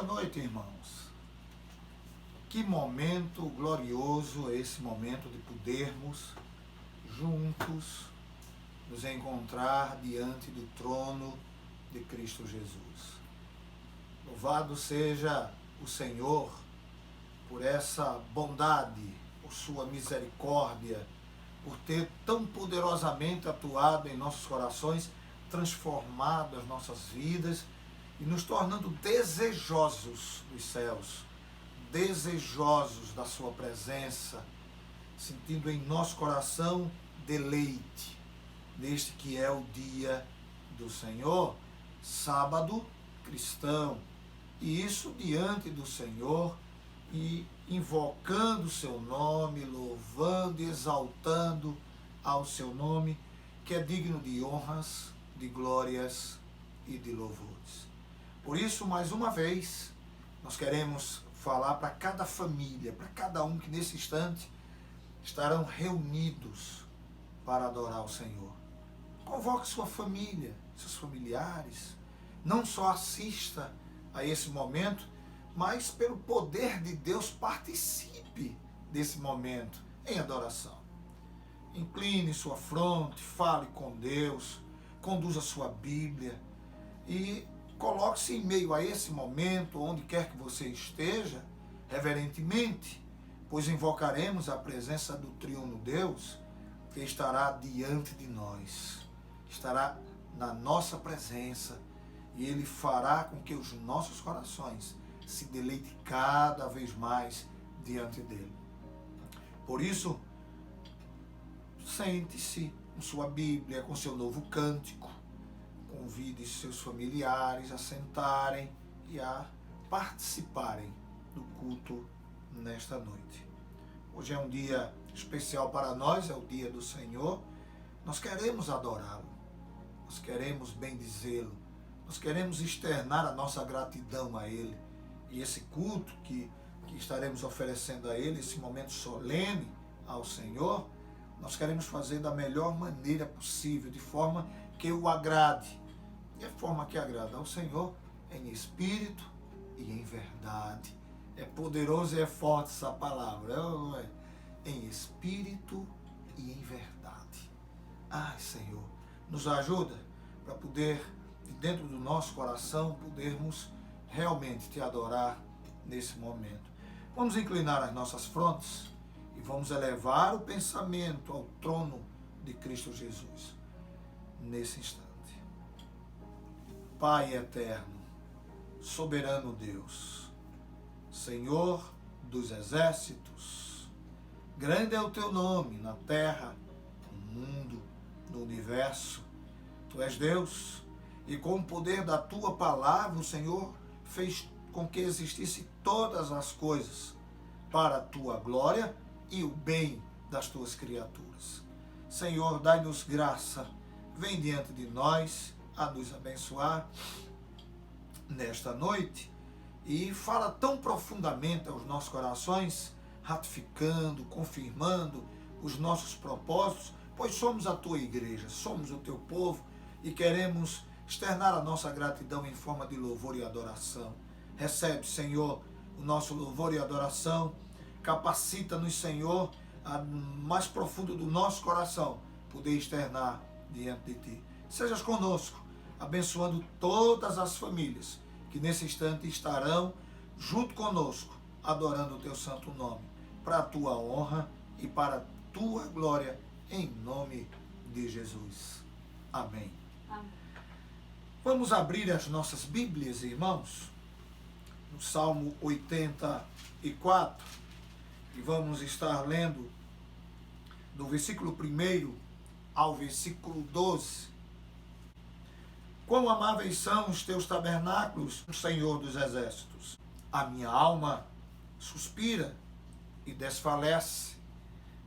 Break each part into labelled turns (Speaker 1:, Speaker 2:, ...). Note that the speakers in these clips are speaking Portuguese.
Speaker 1: noite, irmãos. Que momento glorioso é esse momento de podermos juntos nos encontrar diante do trono de Cristo Jesus. Louvado seja o Senhor por essa bondade, por sua misericórdia, por ter tão poderosamente atuado em nossos corações, transformado as nossas vidas e nos tornando desejosos dos céus, desejosos da sua presença, sentindo em nosso coração deleite neste que é o dia do Senhor, sábado cristão, e isso diante do Senhor e invocando o seu nome, louvando e exaltando ao seu nome, que é digno de honras, de glórias e de louvores. Por isso, mais uma vez, nós queremos falar para cada família, para cada um que nesse instante estarão reunidos para adorar o Senhor. Convoque sua família, seus familiares, não só assista a esse momento, mas pelo poder de Deus participe desse momento em adoração. Incline sua fronte, fale com Deus, conduza sua Bíblia e coloque-se em meio a esse momento, onde quer que você esteja, reverentemente, pois invocaremos a presença do Triuno Deus, que estará diante de nós, estará na nossa presença, e Ele fará com que os nossos corações se deleitem cada vez mais diante dEle. Por isso, sente-se com sua Bíblia, com seu novo cântico, convide seus familiares a sentarem e a participarem do culto nesta noite. Hoje é um dia especial para nós, é o dia do Senhor. Nós queremos adorá-lo, nós queremos bendizê-lo, nós queremos externar a nossa gratidão a Ele. E esse culto que estaremos oferecendo a Ele, esse momento solene ao Senhor, nós queremos fazer da melhor maneira possível, de forma que o agrade. E a forma que agrada ao Senhor é em espírito e em verdade. É poderoso e é forte essa palavra, não é? Em espírito e em verdade. Ai, Senhor, nos ajuda para poder, de dentro do nosso coração, podermos realmente te adorar nesse momento. Vamos inclinar as nossas frontes e vamos elevar o pensamento ao trono de Cristo Jesus nesse instante. Pai eterno, soberano Deus, Senhor dos exércitos, grande é o teu nome na terra, no mundo, no universo. Tu és Deus e com o poder da tua palavra o Senhor fez com que existisse todas as coisas para a tua glória e o bem das tuas criaturas. Senhor, dai-nos graça, vem diante de nós a nos abençoar nesta noite e fala tão profundamente aos nossos corações, ratificando, confirmando os nossos propósitos, pois somos a tua igreja, somos o teu povo e queremos externar a nossa gratidão em forma de louvor e adoração. Recebe, Senhor, o nosso louvor e adoração, capacita-nos, Senhor, a mais profundo do nosso coração, poder externar diante de Ti. Sejas conosco, abençoando todas as famílias que nesse instante estarão junto conosco, adorando o Teu santo nome, para a Tua honra e para a Tua glória, em nome de Jesus. Amém.
Speaker 2: Amém.
Speaker 1: Vamos abrir as nossas Bíblias, irmãos, no Salmo 84, e vamos estar lendo do versículo 1 ao versículo 12. Quão amáveis são os teus tabernáculos, Senhor dos exércitos! A minha alma suspira e desfalece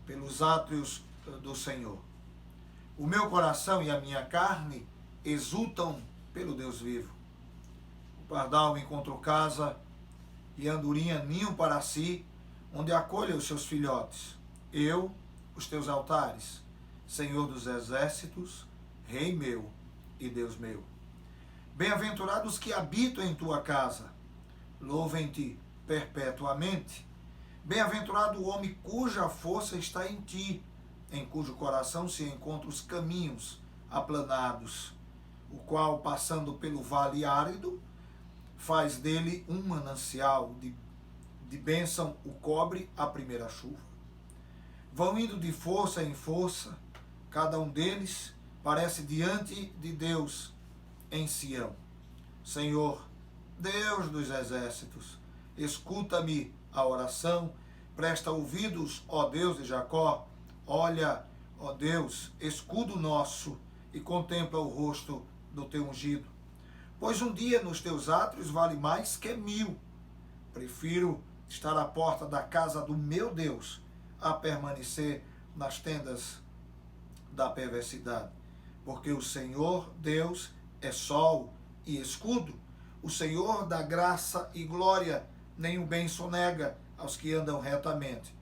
Speaker 1: pelos átrios do Senhor. O meu coração e a minha carne exultam pelo Deus vivo. O pardal encontrou casa e a andorinha ninho para si, onde acolha os seus filhotes. Eu, os teus altares, Senhor dos exércitos, Rei meu e Deus meu. Bem-aventurados que habitam em tua casa, louvem-te perpetuamente. Bem-aventurado o homem cuja força está em ti, em cujo coração se encontram os caminhos aplanados, o qual, passando pelo vale árido, faz dele um manancial de bênção, o cobre a primeira chuva. Vão indo de força em força, cada um deles parece diante de Deus em Sião. Senhor, Deus dos exércitos, escuta-me a oração, presta ouvidos, ó Deus de Jacó, olha, ó Deus, escudo nosso, e contempla o rosto do teu ungido. Pois um dia nos teus átrios vale mais que 1000. Prefiro estar à porta da casa do meu Deus a permanecer nas tendas da perversidade. Porque o Senhor Deus é sol e escudo, o Senhor dá graça e glória, nem o bem sonega aos que andam retamente.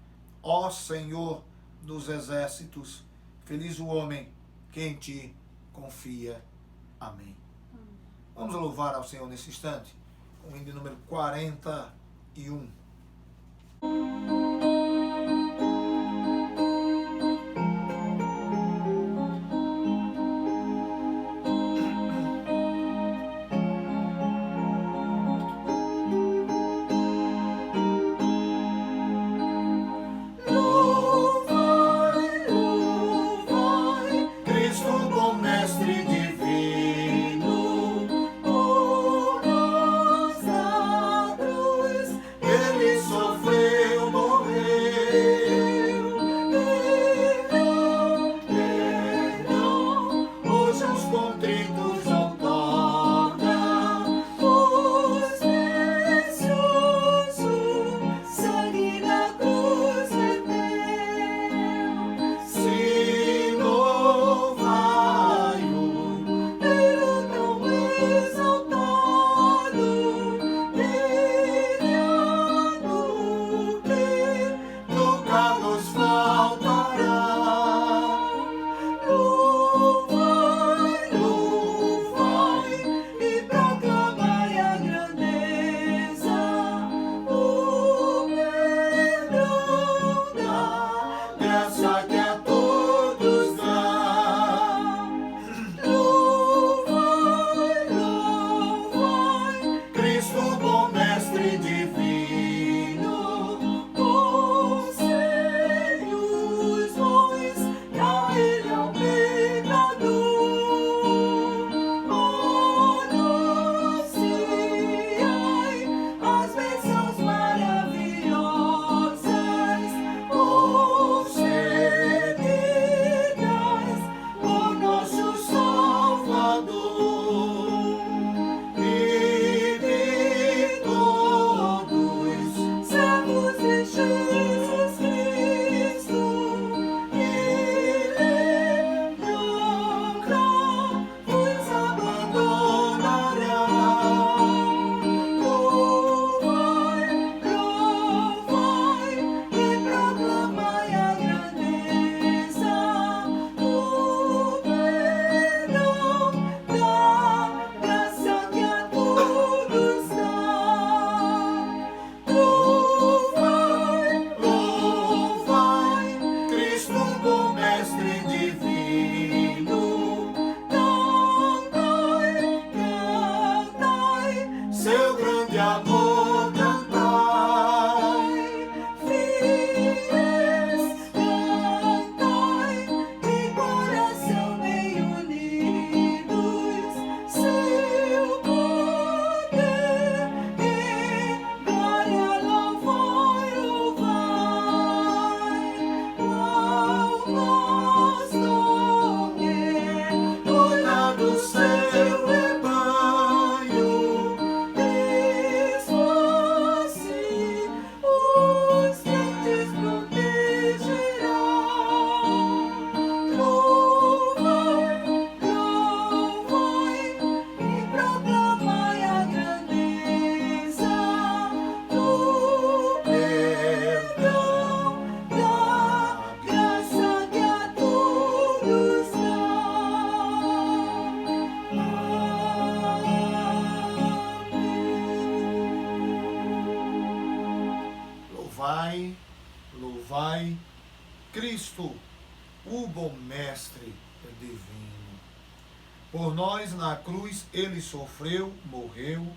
Speaker 1: Ó Senhor dos exércitos, feliz o homem que em ti confia. Amém. Vamos louvar ao Senhor nesse instante, com o hino de número 41.
Speaker 2: Ele sofreu, morreu.
Speaker 1: Por nós na cruz ele sofreu, morreu,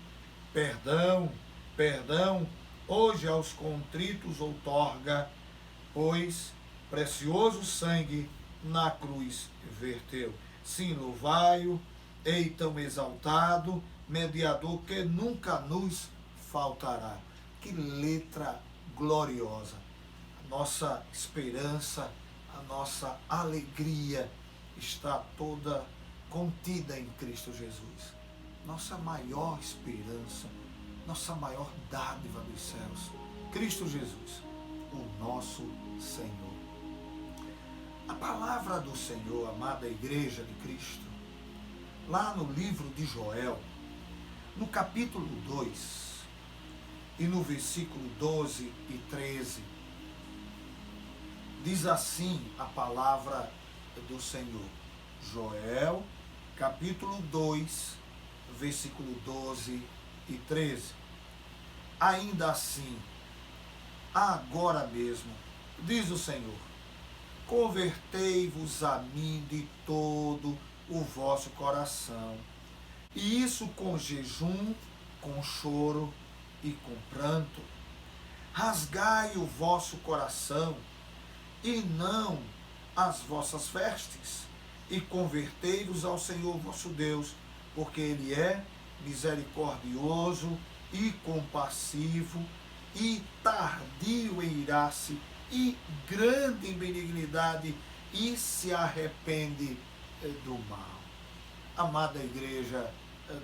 Speaker 1: perdão, perdão, hoje aos contritos outorga, pois precioso sangue na cruz verteu. Sim, louvai-o, ei tão exaltado, mediador que nunca nos faltará. Que letra gloriosa! A nossa esperança, a nossa alegria está toda contida em Cristo Jesus. Nossa maior esperança, nossa maior dádiva dos céus, Cristo Jesus, o nosso Senhor. A palavra do Senhor, amada Igreja de Cristo, lá no livro de Joel, no capítulo 2 e no versículo 12 e 13, diz assim a palavra do Senhor. Joel, capítulo 2, versículo 12 e 13. Ainda assim, agora mesmo, diz o Senhor, convertei-vos a mim de todo o vosso coração, e isso com jejum, com choro e com pranto. Rasgai o vosso coração, e não as vossas vestes, e convertei-vos ao Senhor vosso Deus, porque Ele é misericordioso e compassivo, e tardio em irar-se, e grande em benignidade, e se arrepende do mal. Amada Igreja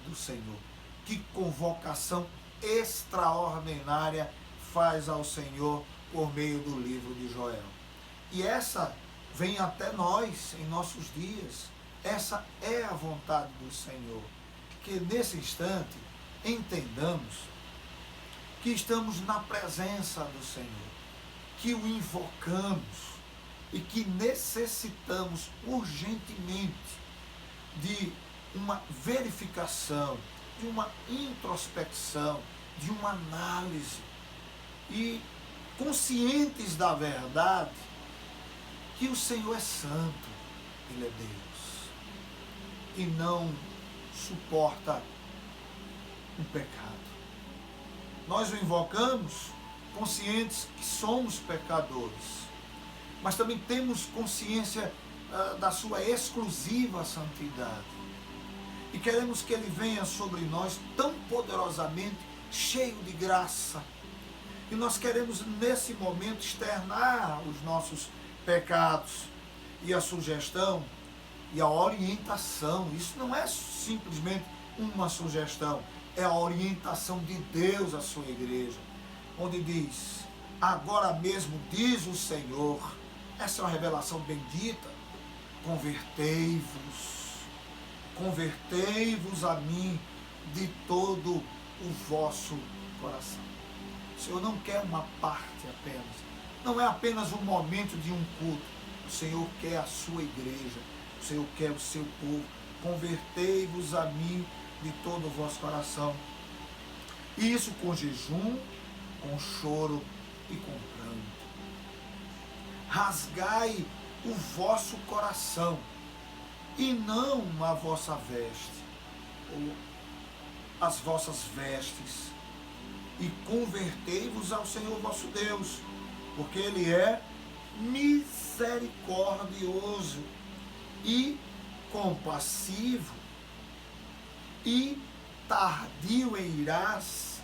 Speaker 1: do Senhor, que convocação extraordinária faz ao Senhor por meio do livro de Joel. E essa vem até nós em nossos dias. Essa é a vontade do Senhor. Que nesse instante entendamos que estamos na presença do Senhor, que o invocamos e que necessitamos urgentemente de uma verificação, de uma introspecção, de uma análise, e conscientes da verdade que o Senhor é santo, Ele é Deus, e não suporta o pecado. Nós o invocamos conscientes que somos pecadores, mas também temos consciência da sua exclusiva santidade, e queremos que Ele venha sobre nós tão poderosamente, cheio de graça, e nós queremos nesse momento externar os nossos pecados, e a sugestão e a orientação. Isso não é simplesmente uma sugestão, é a orientação de Deus à sua igreja, onde diz, agora mesmo diz o Senhor, essa é uma revelação bendita, convertei-vos a mim de todo o vosso coração. O Senhor não quer uma parte apenas, não é apenas um momento de um culto, o Senhor quer a sua igreja, o Senhor quer o seu povo. Convertei-vos a mim de todo o vosso coração, e isso com jejum, com choro e com pranto. Rasgai o vosso coração, e não a vossa veste, ou as vossas vestes, e convertei-vos ao Senhor vosso Deus, porque Ele é misericordioso e compassivo, e tardio em irar-se,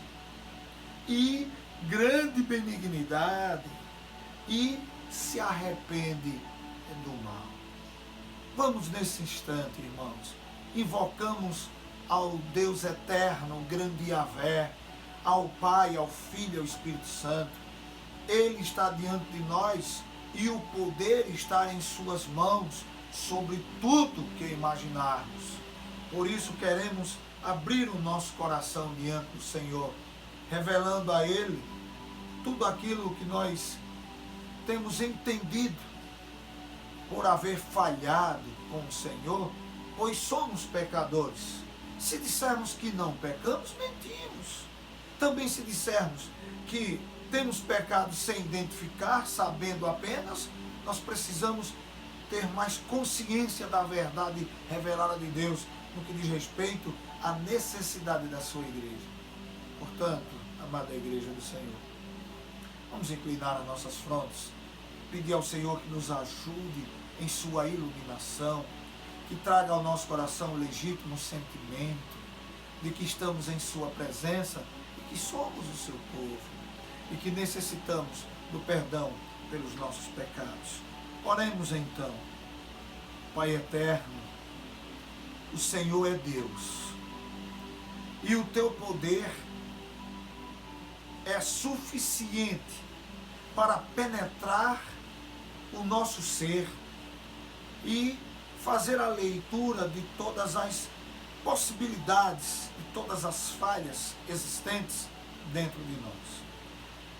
Speaker 1: e grande benignidade, e se arrepende do mal. Vamos nesse instante, irmãos, invocamos ao Deus eterno, o grande Yahvé, ao Pai, ao Filho e ao Espírito Santo. Ele está diante de nós, e o poder está em suas mãos sobre tudo que imaginarmos. Por isso queremos abrir o nosso coração diante do Senhor, revelando a Ele tudo aquilo que nós temos entendido por haver falhado com o Senhor, pois somos pecadores. Se dissermos que não pecamos, mentimos. Também se dissermos que temos pecado sem identificar, sabendo apenas, nós precisamos ter mais consciência da verdade revelada de Deus no que diz respeito à necessidade da sua igreja. Portanto, amada igreja do Senhor, vamos inclinar as nossas frontes, pedir ao Senhor que nos ajude em sua iluminação, que traga ao nosso coração o legítimo sentimento de que estamos em sua presença e que somos o seu povo e que necessitamos do perdão pelos nossos pecados. Oremos então. Pai eterno, o Senhor é Deus e o teu poder é suficiente para penetrar o nosso ser e fazer a leitura de todas as possibilidades e todas as falhas existentes dentro de nós.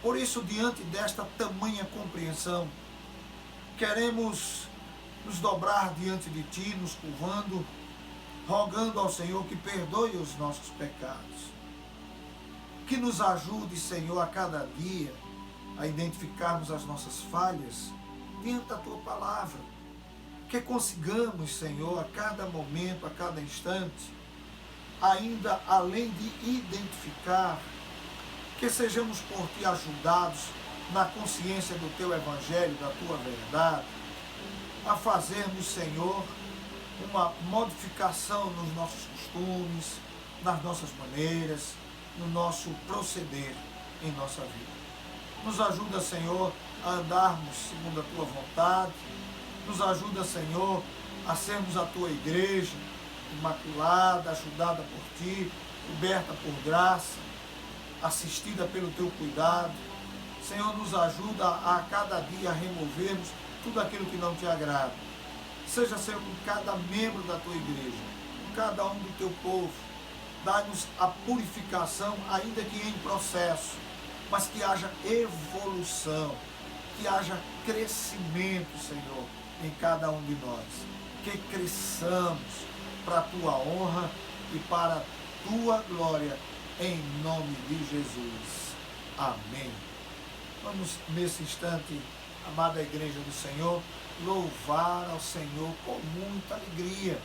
Speaker 1: Por isso, diante desta tamanha compreensão, queremos nos dobrar diante de Ti, nos curvando, rogando ao Senhor que perdoe os nossos pecados. Que nos ajude, Senhor, a cada dia a identificarmos as nossas falhas diante da Tua palavra. Que consigamos, Senhor, a cada momento, a cada instante, ainda além de identificar, que sejamos por Ti ajudados na consciência do Teu Evangelho, da Tua verdade, a fazermos, Senhor, uma modificação nos nossos costumes, nas nossas maneiras, no nosso proceder em nossa vida. Nos ajuda, Senhor, a andarmos segundo a Tua vontade. Nos ajuda, Senhor, a sermos a Tua igreja, imaculada, ajudada por Ti, coberta por graça, assistida pelo Teu cuidado. Senhor, nos ajuda a cada dia removermos tudo aquilo que não Te agrada. Seja, Senhor, com cada membro da Tua igreja, com cada um do Teu povo. Dá-nos a purificação, ainda que em processo, mas que haja evolução, que haja crescimento, Senhor, em cada um de nós. Que cresçamos para a Tua honra e para a Tua glória, em nome de Jesus. Amém. Vamos, nesse instante, amada igreja do Senhor, louvar ao Senhor com muita alegria,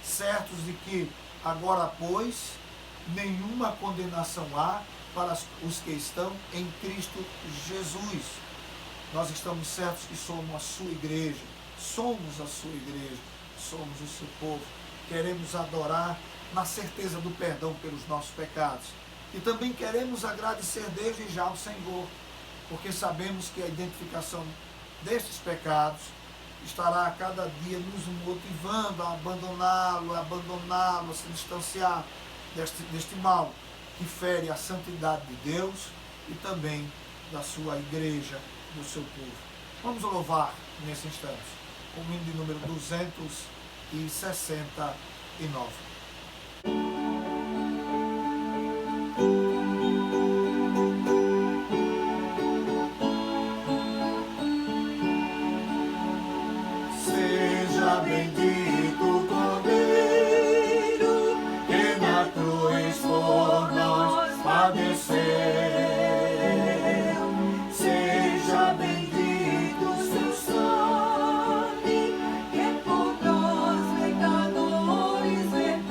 Speaker 1: certos de que agora, pois, nenhuma condenação há para os que estão em Cristo Jesus. Nós estamos certos que somos a sua igreja, somos a sua igreja, somos o seu povo. Queremos adorar na certeza do perdão pelos nossos pecados. E também queremos agradecer desde já ao Senhor, porque sabemos que a identificação destes pecados estará a cada dia nos motivando a abandoná-lo, a se distanciar deste mal que fere a santidade de Deus e também da sua igreja, do seu povo. Vamos louvar nesse instante o hino de número 269.
Speaker 2: Bendito o Cordeiro que na cruz por nós padeceu. Seja bendito o seu sangue que por nós pecadores verteu.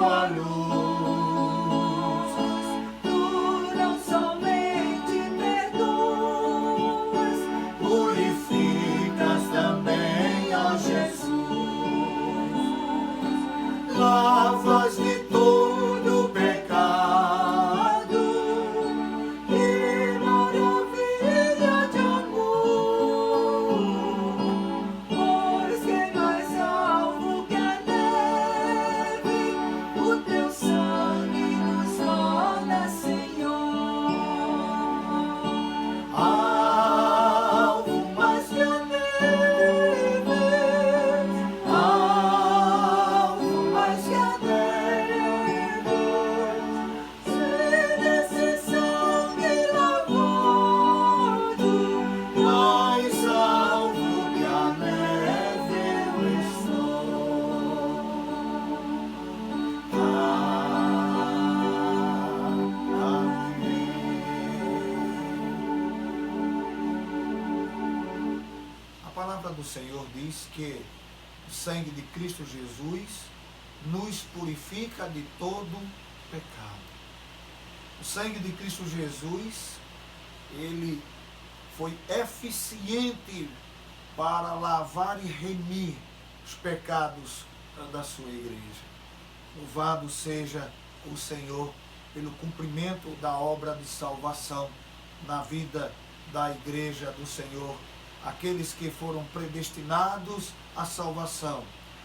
Speaker 2: tua luz.
Speaker 3: Tu não somente perdoas,
Speaker 2: Purificas também, ó Jesus. Lavas de todo pecado.
Speaker 3: que maravilha de amor, pois quem mais salvo que a neve, o teu sangue nos torna, Senhor.
Speaker 2: Alvo mais que a neve, alvo mais que a neve,
Speaker 3: Se nesse sangue lavado,
Speaker 2: mais alvo que a neve eu estou.
Speaker 1: A palavra do Senhor diz que o sangue de Cristo Jesus nos purifica de todo pecado. O sangue de Cristo Jesus, ele foi eficiente para lavar e remir os pecados da sua igreja. Louvado seja o Senhor pelo cumprimento da obra de salvação na vida da igreja do Senhor, aqueles que foram predestinados à salvação,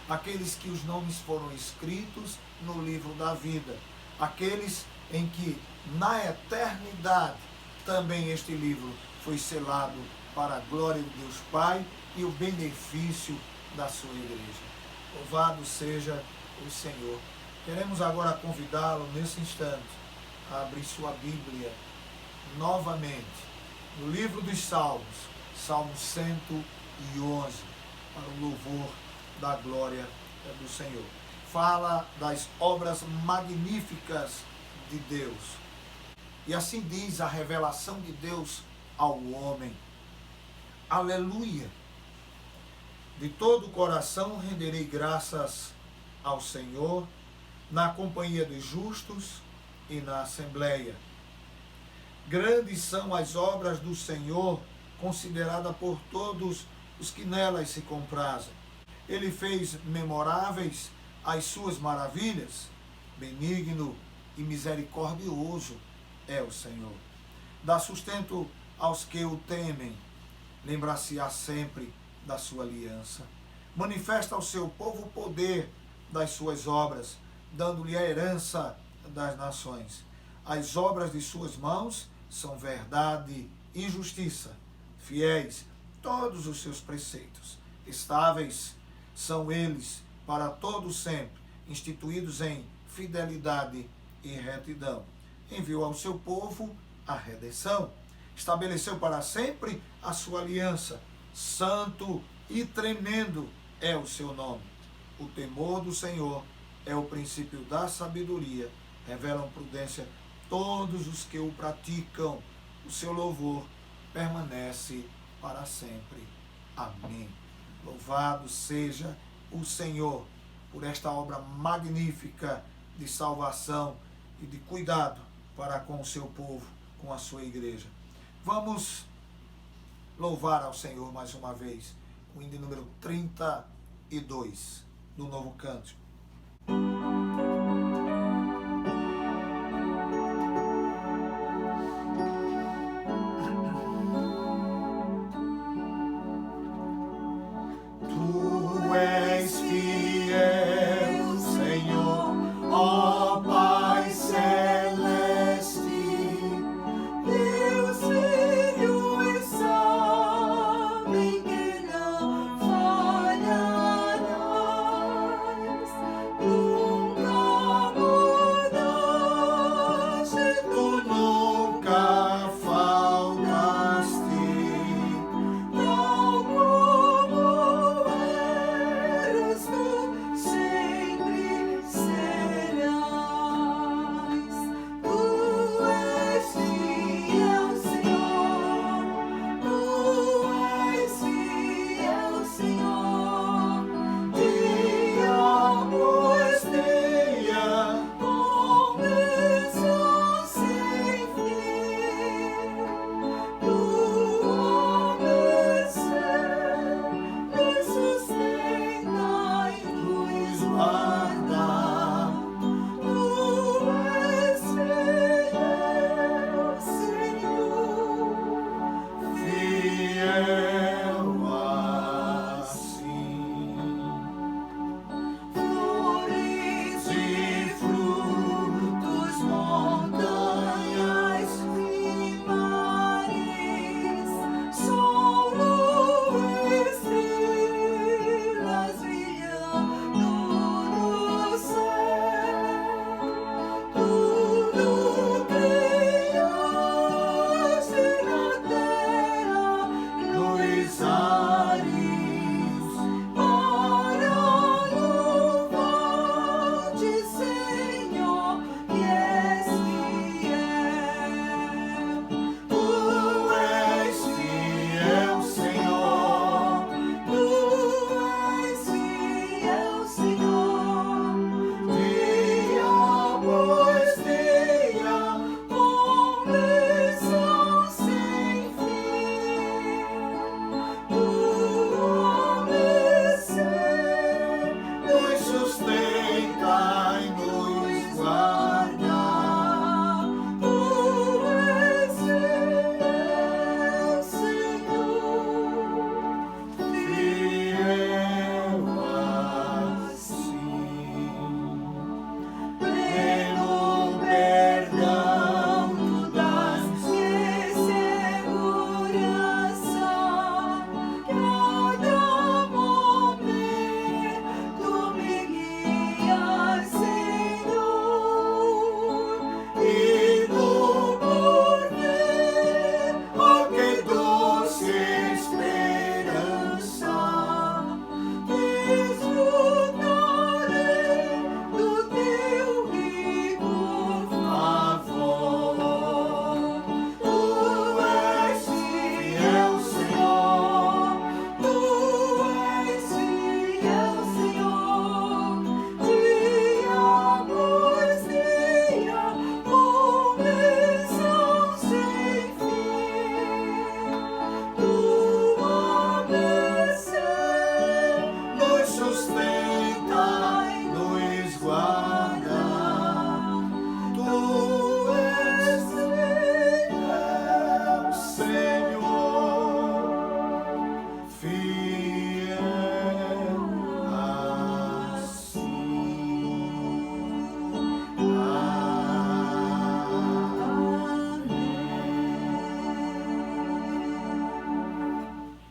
Speaker 1: aqueles que os nomes foram escritos no livro da vida, aqueles em que na eternidade também este livro foi selado para a glória de Deus Pai e o benefício da sua igreja. Louvado seja o Senhor. Queremos agora convidá-lo nesse instante a abrir sua Bíblia novamente no livro dos Salmos, Salmo 111, para o louvor da glória do Senhor. Fala das obras magníficas de Deus. E assim diz a revelação de Deus ao homem. Aleluia! De todo o coração renderei graças ao Senhor, na companhia dos justos e na assembleia. Grandes são as obras do Senhor, considerada por todos os que nelas se comprazem. Ele fez memoráveis as suas maravilhas. Benigno e misericordioso é o Senhor. Dá sustento aos que o temem. Lembrar-se-á sempre da sua aliança. Manifesta ao seu povo o poder das suas obras, dando-lhe a herança das nações. As obras de suas mãos são verdade e justiça. Fiéis todos os seus preceitos. Estáveis são eles para todo sempre, instituídos em fidelidade e retidão. Enviou ao seu povo a redenção. Estabeleceu para sempre a sua aliança. Santo e tremendo é o seu nome. O temor do Senhor é o princípio da sabedoria. Revelam prudência todos os que o praticam. O seu louvor permanece para sempre. Amém. Louvado seja o Senhor por esta obra magnífica de salvação e de cuidado para com o seu povo, com a sua igreja. Vamos louvar ao Senhor mais uma vez, o hino número 32 do Novo Cântico.
Speaker 2: Tu és fiel, Senhor, ó Pai celeste.
Speaker 3: Deus Filho e sabem que não falharás.
Speaker 1: guarda. Tu és fiel, Senhor, fiel assim.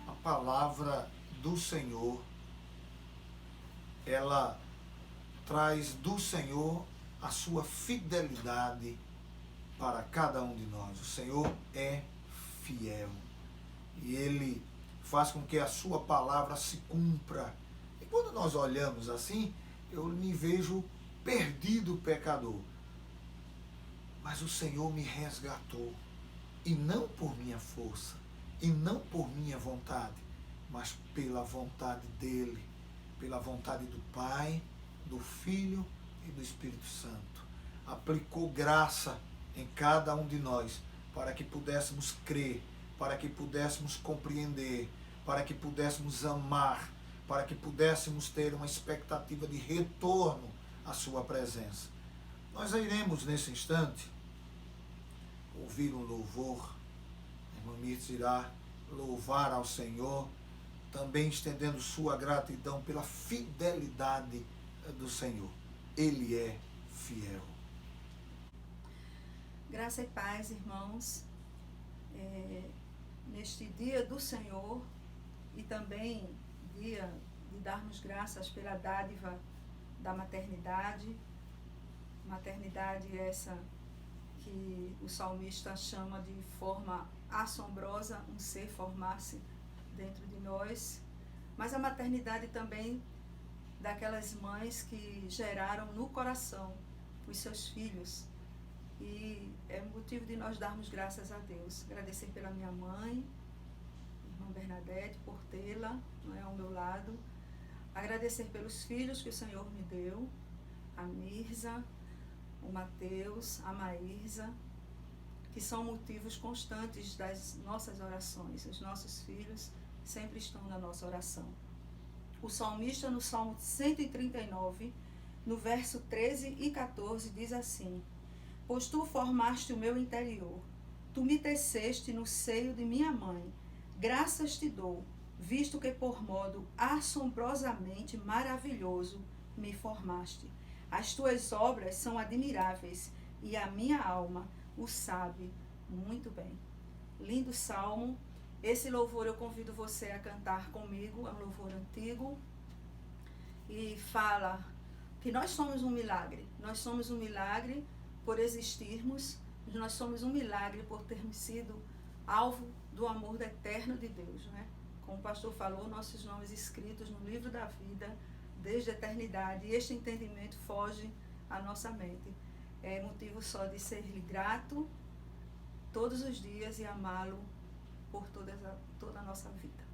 Speaker 1: A palavra do Senhor, ela traz do Senhor a sua fidelidade para cada um de nós. O Senhor é fiel e Ele faz com que a sua palavra se cumpra. E quando nós olhamos assim, eu me vejo perdido, pecador. Mas o Senhor me resgatou, e não por minha força, e não por minha vontade, mas pela vontade dEle, pela vontade do Pai, do Filho e do Espírito Santo. Aplicou graça em cada um de nós, para que pudéssemos crer, para que pudéssemos compreender, para que pudéssemos amar, para que pudéssemos ter uma expectativa de retorno à sua presença. Nós iremos, nesse instante, ouvir um louvor. A irmã Mirtz irá louvar ao Senhor, também estendendo sua gratidão pela fidelidade do Senhor. Ele é fiel.
Speaker 4: Graça e paz, irmãos. Neste dia do Senhor e também dia de darmos graças pela dádiva da maternidade essa que o salmista chama de forma assombrosa, um ser formar-se dentro de nós, mas a maternidade também daquelas mães que geraram no coração os seus filhos. E é motivo de nós darmos graças a Deus. Agradecer pela minha mãe, irmã Bernadette, por tê-la, não é, ao meu lado. Agradecer pelos filhos que o Senhor me deu, a Mirza, o Mateus, a Maísa, que são motivos constantes das nossas orações. Os nossos filhos sempre estão na nossa oração. O salmista, no Salmo 139, no verso 13 e 14, diz assim: pois tu formaste o meu interior, tu me teceste no seio de minha mãe. Graças te dou, visto que por modo assombrosamente maravilhoso me formaste. As tuas obras são admiráveis e a minha alma o sabe muito bem. Lindo salmo. Esse louvor eu convido você a cantar comigo, é um louvor antigo e fala que nós somos um milagre. Nós somos um milagre por existirmos, nós somos um milagre por termos sido alvo do amor eterno de Deus, né? Como o pastor falou, nossos nomes escritos no livro da vida desde a eternidade, e este entendimento foge à nossa mente. É motivo só de ser-lhe grato todos os dias e amá-lo por toda a nossa vida.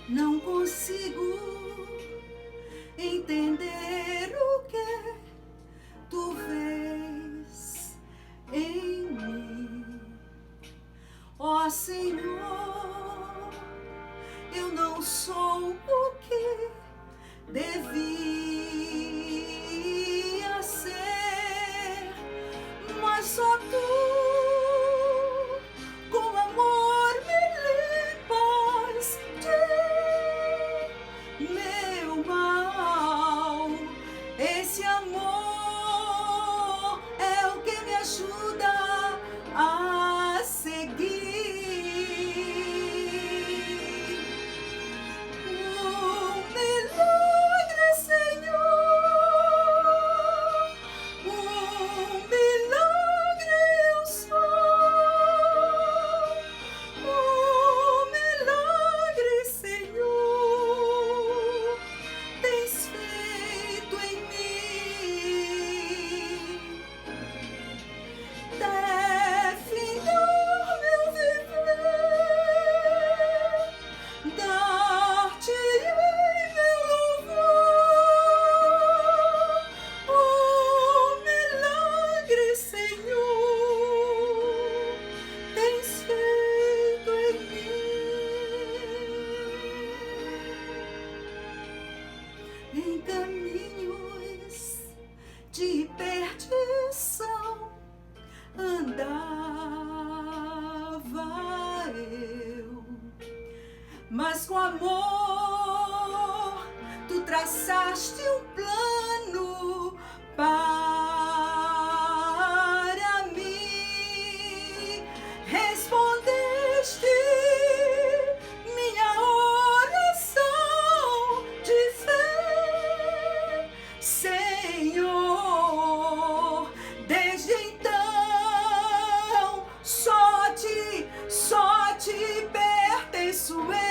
Speaker 4: Não consigo entender o que tu vês em mim, ó Senhor. Eu não sou o que devia ser, mas só tu com amor me limpas de meu mal. Esse amor é o que me ajuda a seguir. caminhos de perdição andava eu, mas com amor tu traçaste um plano para mim, respondeste minha oração de fé, Senhor. Desde então só te pertenço eu.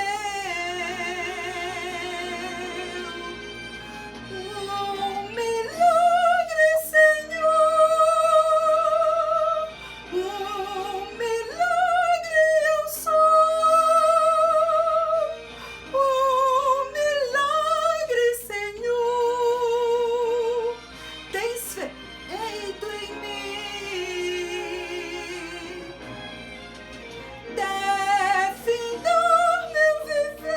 Speaker 4: Um milagre, Senhor, um milagre eu sou, um milagre, Senhor, tens feito em mim. Defender meu viver,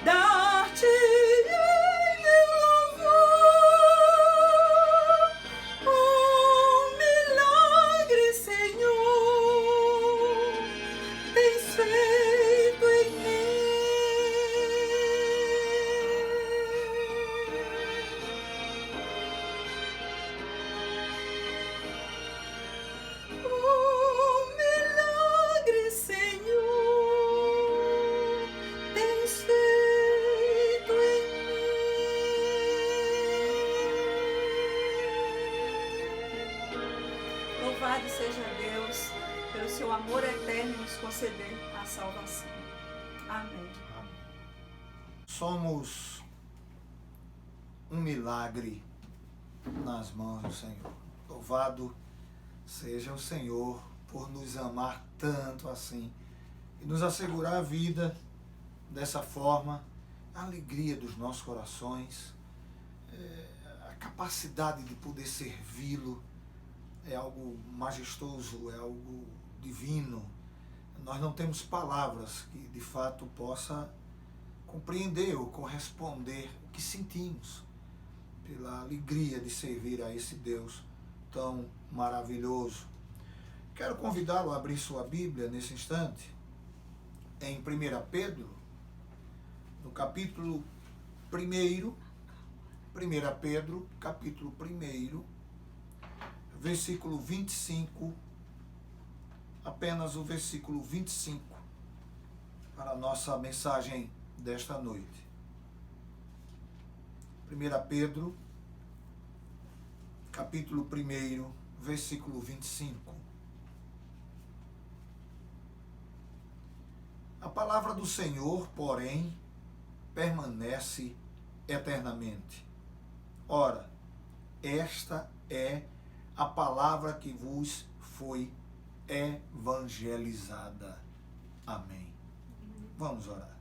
Speaker 4: dar-te-ei meu louvor. Um milagre, Senhor, tens feito em mim. Um milagre, Senhor, tens feito em mim. Louvado seja Deus pelo seu amor eterno em nos conceder a salvação. Amém.
Speaker 1: Somos um milagre nas mãos do Senhor. Louvado seja o Senhor por nos amar tanto assim e nos assegurar a vida dessa forma, a alegria dos nossos corações, a capacidade de poder servi-lo é algo majestoso, é algo divino. Nós não temos palavras que de fato possa compreender ou corresponder o que sentimos pela alegria de servir a esse Deus tão maravilhoso. Quero convidá-lo a abrir sua Bíblia nesse instante em 1 Pedro, no capítulo 1, 1 Pedro, capítulo 1, versículo 25, apenas o versículo 25, para a nossa mensagem desta noite. 1 Pedro, capítulo 1, versículo 25. A palavra do Senhor, porém, permanece eternamente. Ora, esta é a palavra que vos foi evangelizada. Amém. Vamos orar.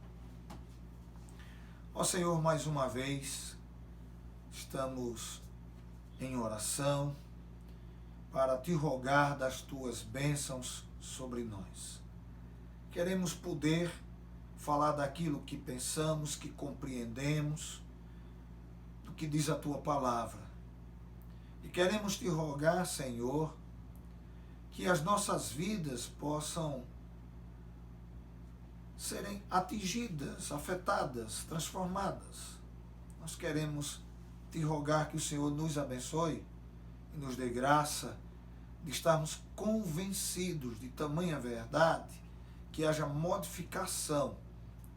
Speaker 1: Ó Senhor, mais uma vez, estamos em oração para te rogar das tuas bênçãos sobre nós. Queremos poder falar daquilo que pensamos, que compreendemos, do que diz a tua palavra. E queremos te rogar, Senhor, que as nossas vidas possam serem atingidas, afetadas, transformadas. Nós queremos te rogar que o Senhor nos abençoe e nos dê graça de estarmos convencidos de tamanha verdade, que haja modificação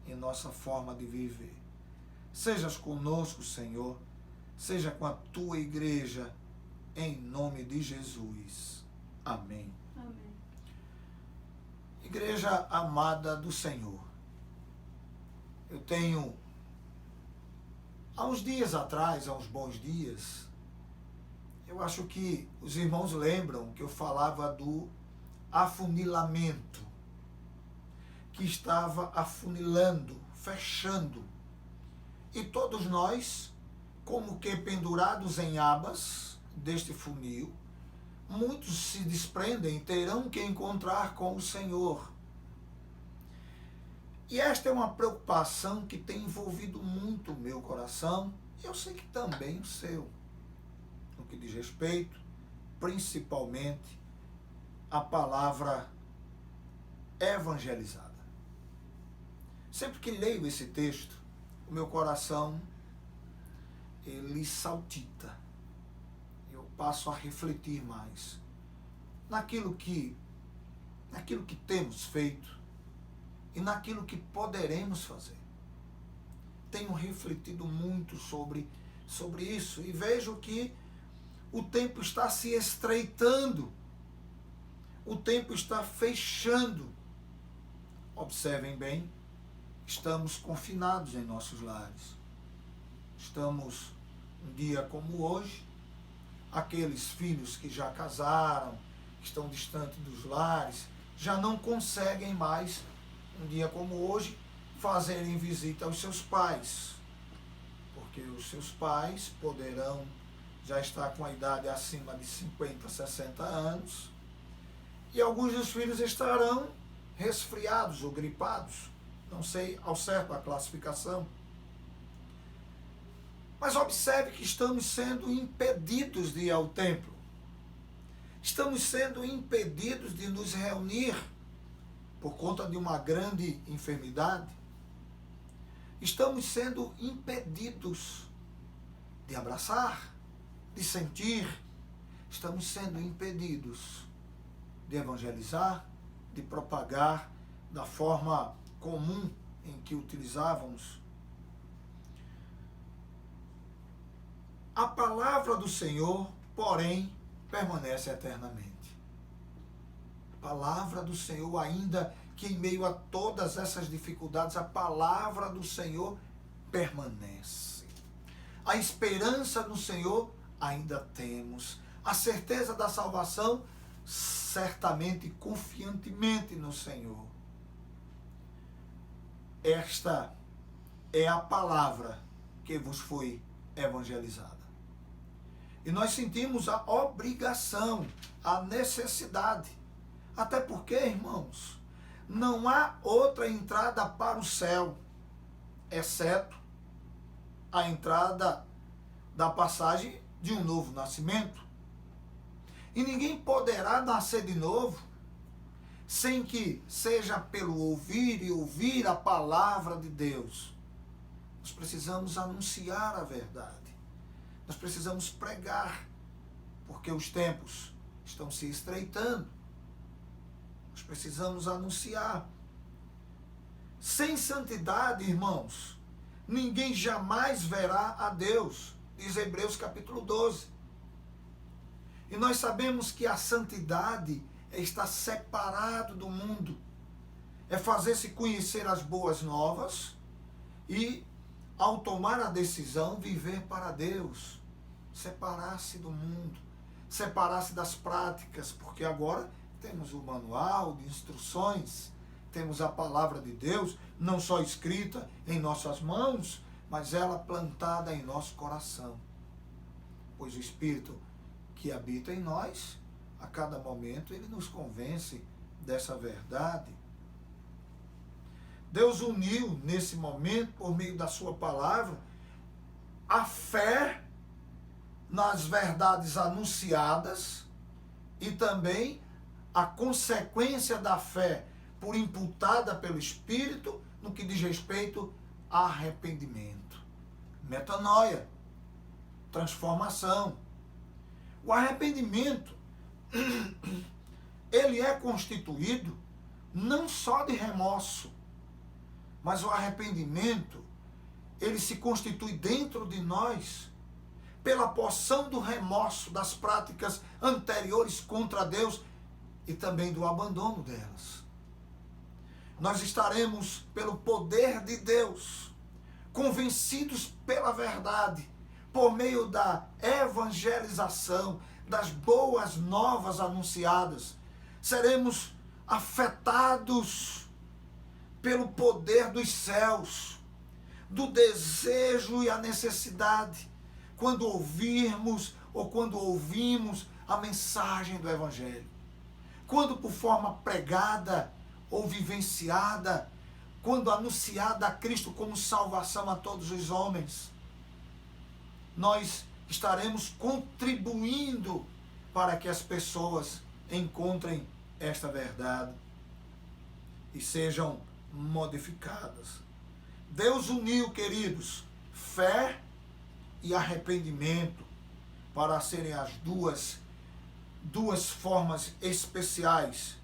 Speaker 1: em nossa forma de viver. Sejas conosco, Senhor, seja com a tua igreja, em nome de Jesus. Amém.
Speaker 4: Amém.
Speaker 1: Igreja amada do Senhor, eu tenho, há uns dias atrás, há uns bons dias, eu acho que os irmãos lembram que eu falava do afunilamento, que estava afunilando, fechando, e todos nós, como que pendurados em abas deste funil, muitos se desprendem e terão que encontrar com o Senhor. E esta é uma preocupação que tem envolvido muito o meu coração, e eu sei que também o seu, no que diz respeito, principalmente, à palavra evangelizada. Sempre que leio esse texto, o meu coração, ele saltita. Eu passo a refletir mais naquilo que temos feito e naquilo que poderemos fazer. Tenho refletido muito sobre isso e vejo que o tempo está se estreitando, o tempo está fechando. Observem bem, estamos confinados em nossos lares. Estamos, um dia como hoje, aqueles filhos que já casaram, que estão distantes dos lares, já não conseguem mais, um dia como hoje, fazerem visita aos seus pais, porque os seus pais poderão já estar com a idade acima de 50, 60 anos, e alguns dos filhos estarão resfriados ou gripados, não sei ao certo a classificação. Mas observe que estamos sendo impedidos de ir ao templo. Estamos sendo impedidos de nos reunir por conta de uma grande enfermidade. Estamos sendo impedidos de abraçar, de sentir. Estamos sendo impedidos de evangelizar, de propagar da forma comum em que utilizávamos. A palavra do Senhor, porém, permanece eternamente. A palavra do Senhor, ainda que em meio a todas essas dificuldades, a palavra do Senhor permanece. A esperança no Senhor ainda temos. A certeza da salvação, certamente, confiantemente no Senhor. Esta é a palavra que vos foi evangelizada. E nós sentimos a obrigação, a necessidade. Até porque, irmãos, não há outra entrada para o céu, exceto a entrada da passagem de um novo nascimento. E ninguém poderá nascer de novo sem que seja pelo ouvir e ouvir a palavra de Deus. Nós precisamos anunciar a verdade. Nós precisamos pregar, porque os tempos estão se estreitando. Nós precisamos anunciar. Sem santidade, irmãos, ninguém jamais verá a Deus, diz Hebreus capítulo 12. E nós sabemos que a santidade é estar separado do mundo, é fazer-se conhecer as boas novas e, ao tomar a decisão, viver para Deus, separar-se do mundo, separar-se das práticas, porque agora temos o manual de instruções, temos a palavra de Deus, não só escrita em nossas mãos, mas ela plantada em nosso coração. Pois o Espírito que habita em nós, a cada momento, ele nos convence dessa verdade. Deus uniu nesse momento, por meio da sua palavra, a fé nas verdades anunciadas e também a consequência da fé por imputada pelo Espírito no que diz respeito a arrependimento. Metanoia, transformação. O arrependimento, ele é constituído não só de remorso, mas o arrependimento, ele se constitui dentro de nós pela porção do remorso das práticas anteriores contra Deus e também do abandono delas. Nós estaremos, pelo poder de Deus, convencidos pela verdade, por meio da evangelização, das boas novas anunciadas. Seremos afetados pelo poder dos céus, do desejo e a necessidade, quando ouvirmos ou quando ouvimos a mensagem do Evangelho. Quando por forma pregada ou vivenciada, quando anunciada a Cristo como salvação a todos os homens, nós estaremos contribuindo para que as pessoas encontrem esta verdade e sejam modificadas. Deus uniu, queridos, fé e arrependimento para serem as duas formas especiais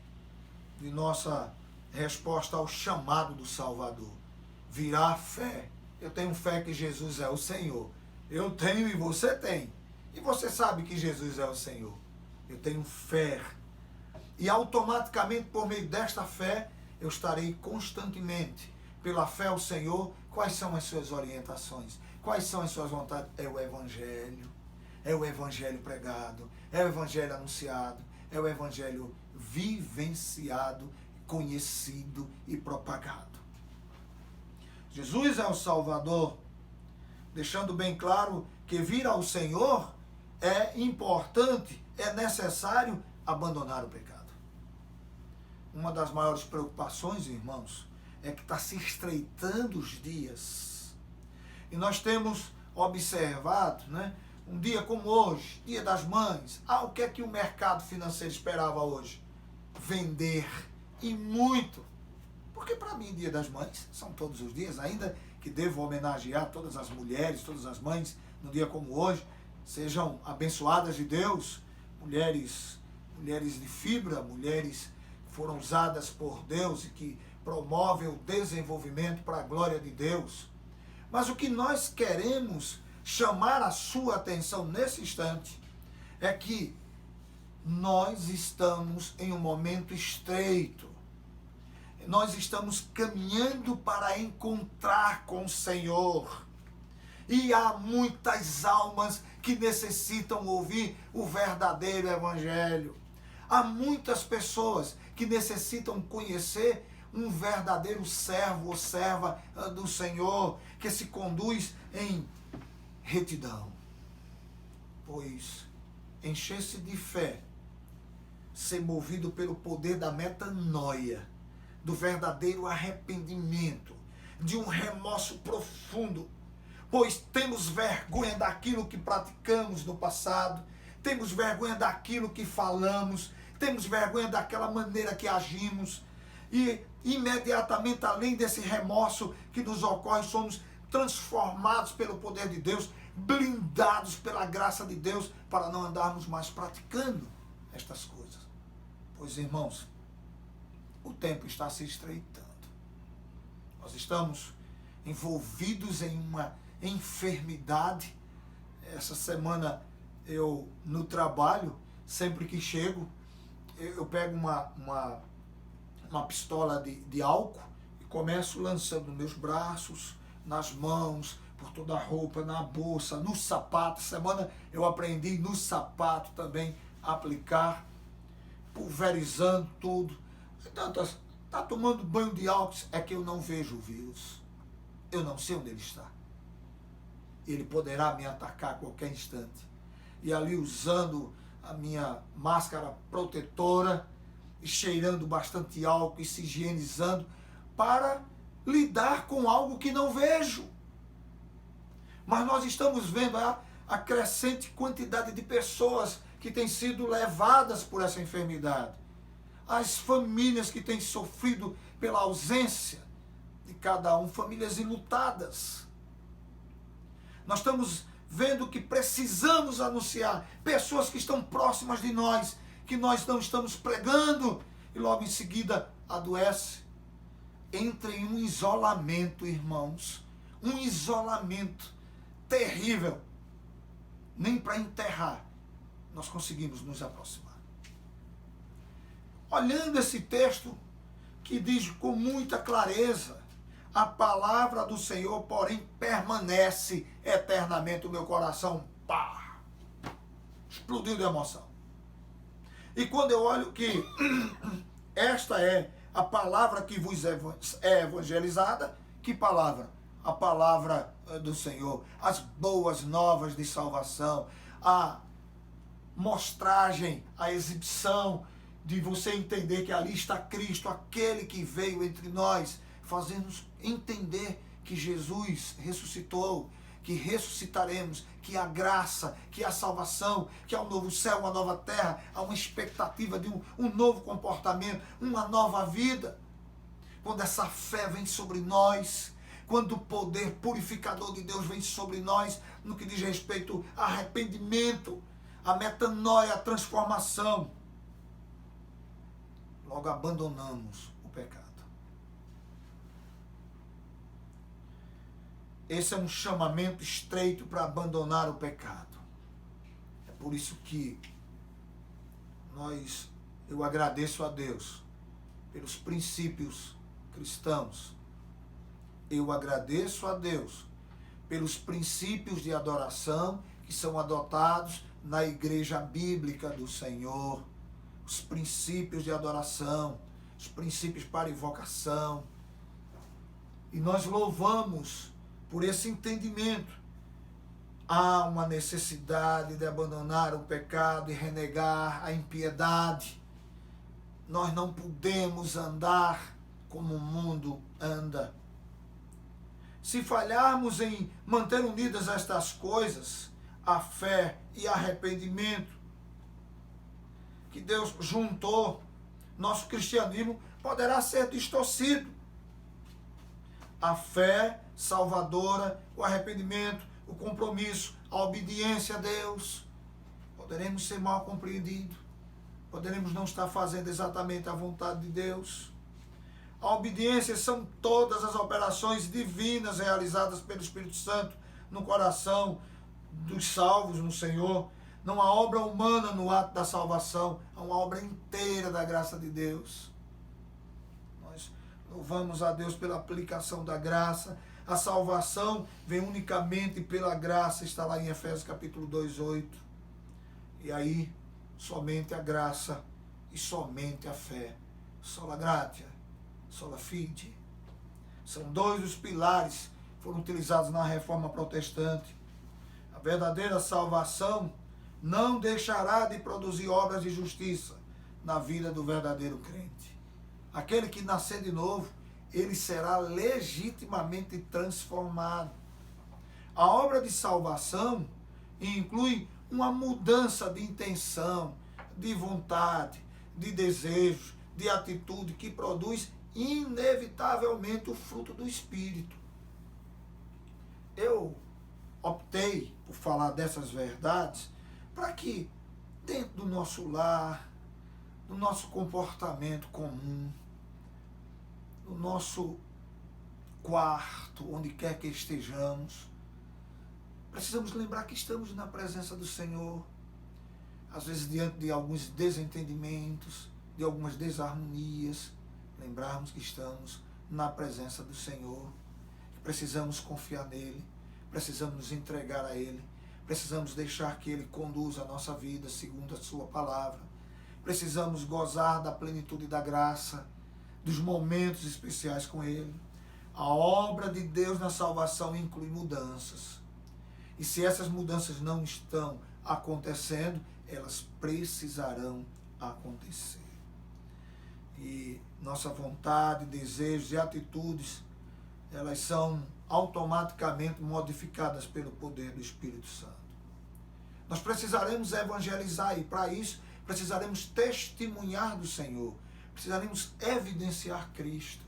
Speaker 1: de nossa resposta ao chamado do Salvador. Virá a fé. Eu tenho fé que Jesus é o Senhor. Eu tenho e você tem. E você sabe que Jesus é o Senhor. Eu tenho fé. E automaticamente, por meio desta fé, eu estarei constantemente, pela fé ao Senhor, quais são as suas orientações? Quais são as suas vontades? É o Evangelho. É o Evangelho pregado. É o Evangelho anunciado. É o Evangelho vivenciado, conhecido e propagado. Jesus é o Salvador, deixando bem claro que vir ao Senhor é importante, é necessário abandonar o pecado. Uma das maiores preocupações, irmãos, é que está se estreitando os dias. E nós temos observado, né, um dia como hoje, Dia das Mães, o que é que o mercado financeiro esperava hoje? Vender, e muito. Porque para mim, Dia das Mães, são todos os dias, ainda que devo homenagear todas as mulheres, todas as mães, num dia como hoje, sejam abençoadas de Deus, mulheres de fibra, mulheres que foram usadas por Deus e que promovem o desenvolvimento para a glória de Deus. Mas o que nós queremos chamar a sua atenção nesse instante é que nós estamos em um momento estreito. Nós estamos caminhando para encontrar com o Senhor. E há muitas almas que necessitam ouvir o verdadeiro Evangelho. Há muitas pessoas que necessitam conhecer um verdadeiro servo ou serva do Senhor, que se conduz em retidão. Pois encher-se de fé, ser movido pelo poder da metanoia, do verdadeiro arrependimento, de um remorso profundo, pois temos vergonha daquilo que praticamos no passado, temos vergonha daquilo que falamos, temos vergonha daquela maneira que agimos, e imediatamente, além desse remorso que nos ocorre, somos transformados pelo poder de Deus, blindados pela graça de Deus, para não andarmos mais praticando estas coisas. Pois, irmãos, o tempo está se estreitando. Nós estamos envolvidos em uma enfermidade. Essa semana eu, no trabalho, sempre que chego, eu pego uma pistola de álcool e começo lançando nos meus braços, nas mãos, por toda a roupa, na bolsa, no sapato. Semana eu aprendi no sapato também a aplicar, pulverizando tudo. Então, está tomando banho de álcool, é que eu não vejo o vírus. Eu não sei onde ele está. Ele poderá me atacar a qualquer instante. E ali, usando a minha máscara protetora, e cheirando bastante álcool e se higienizando, para lidar com algo que não vejo. Mas nós estamos vendo a crescente quantidade de pessoas que têm sido levadas por essa enfermidade. As famílias que têm sofrido pela ausência de cada um, famílias enlutadas. Nós estamos vendo que precisamos anunciar, pessoas que estão próximas de nós, que nós não estamos pregando, e logo em seguida adoece. Entra em um isolamento, irmãos, um isolamento terrível. Nem para enterrar nós conseguimos nos aproximar. Olhando esse texto, que diz com muita clareza, a palavra do Senhor, porém, permanece eternamente. O meu coração, pá, explodiu de emoção. E quando eu olho que esta é a palavra que vos é evangelizada, que palavra? A palavra do Senhor, as boas novas de salvação, a mostragem, a exibição de você entender que ali está Cristo, aquele que veio entre nós, fazer-nos entender que Jesus ressuscitou, que ressuscitaremos, que há graça, que há salvação, que há um novo céu, uma nova terra, há uma expectativa de um novo comportamento, uma nova vida. Quando essa fé vem sobre nós, quando o poder purificador de Deus vem sobre nós, no que diz respeito a arrependimento, a metanoia, a transformação, logo abandonamos o pecado. Esse é um chamamento estreito para abandonar o pecado. É por isso que eu agradeço a Deus pelos princípios cristãos. Eu agradeço a Deus pelos princípios de adoração que são adotados na igreja bíblica do Senhor. Os princípios de adoração, os princípios para invocação. E nós louvamos por esse entendimento. Há uma necessidade de abandonar o pecado e renegar a impiedade. Nós não podemos andar como o mundo anda. Se falharmos em manter unidas estas coisas, a fé e arrependimento que Deus juntou, nosso cristianismo poderá ser distorcido. A fé salvadora, o arrependimento, o compromisso, a obediência a Deus, poderemos ser mal compreendidos, poderemos não estar fazendo exatamente a vontade de Deus. A obediência são todas as operações divinas realizadas pelo Espírito Santo no coração dos salvos no Senhor. Não há obra humana no ato da salvação, há uma obra inteira da graça de Deus. Nós louvamos a Deus pela aplicação da graça. A salvação vem unicamente pela graça, está lá em Efésios capítulo 2:8. E aí, somente a graça e somente a fé. Sola gratia, sola fide. São dois dos pilares que foram utilizados na Reforma Protestante. A verdadeira salvação não deixará de produzir obras de justiça na vida do verdadeiro crente. Aquele que nascer de novo, ele será legitimamente transformado. A obra de salvação inclui uma mudança de intenção, de vontade, de desejo, de atitude que produz inevitavelmente o fruto do Espírito. Eu optei por falar dessas verdades para que dentro do nosso lar, do nosso comportamento comum, no nosso quarto, onde quer que estejamos, precisamos lembrar que estamos na presença do Senhor, às vezes diante de alguns desentendimentos, de algumas desarmonias, lembrarmos que estamos na presença do Senhor, que precisamos confiar nele, precisamos nos entregar a ele, precisamos deixar que ele conduza a nossa vida segundo a sua palavra, precisamos gozar da plenitude da graça, dos momentos especiais com ele. A obra de Deus na salvação inclui mudanças. E se essas mudanças não estão acontecendo, elas precisarão acontecer. E nossa vontade, desejos e atitudes, elas são automaticamente modificadas pelo poder do Espírito Santo. Nós precisaremos evangelizar e para isso precisaremos testemunhar do Senhor. Precisaremos evidenciar Cristo.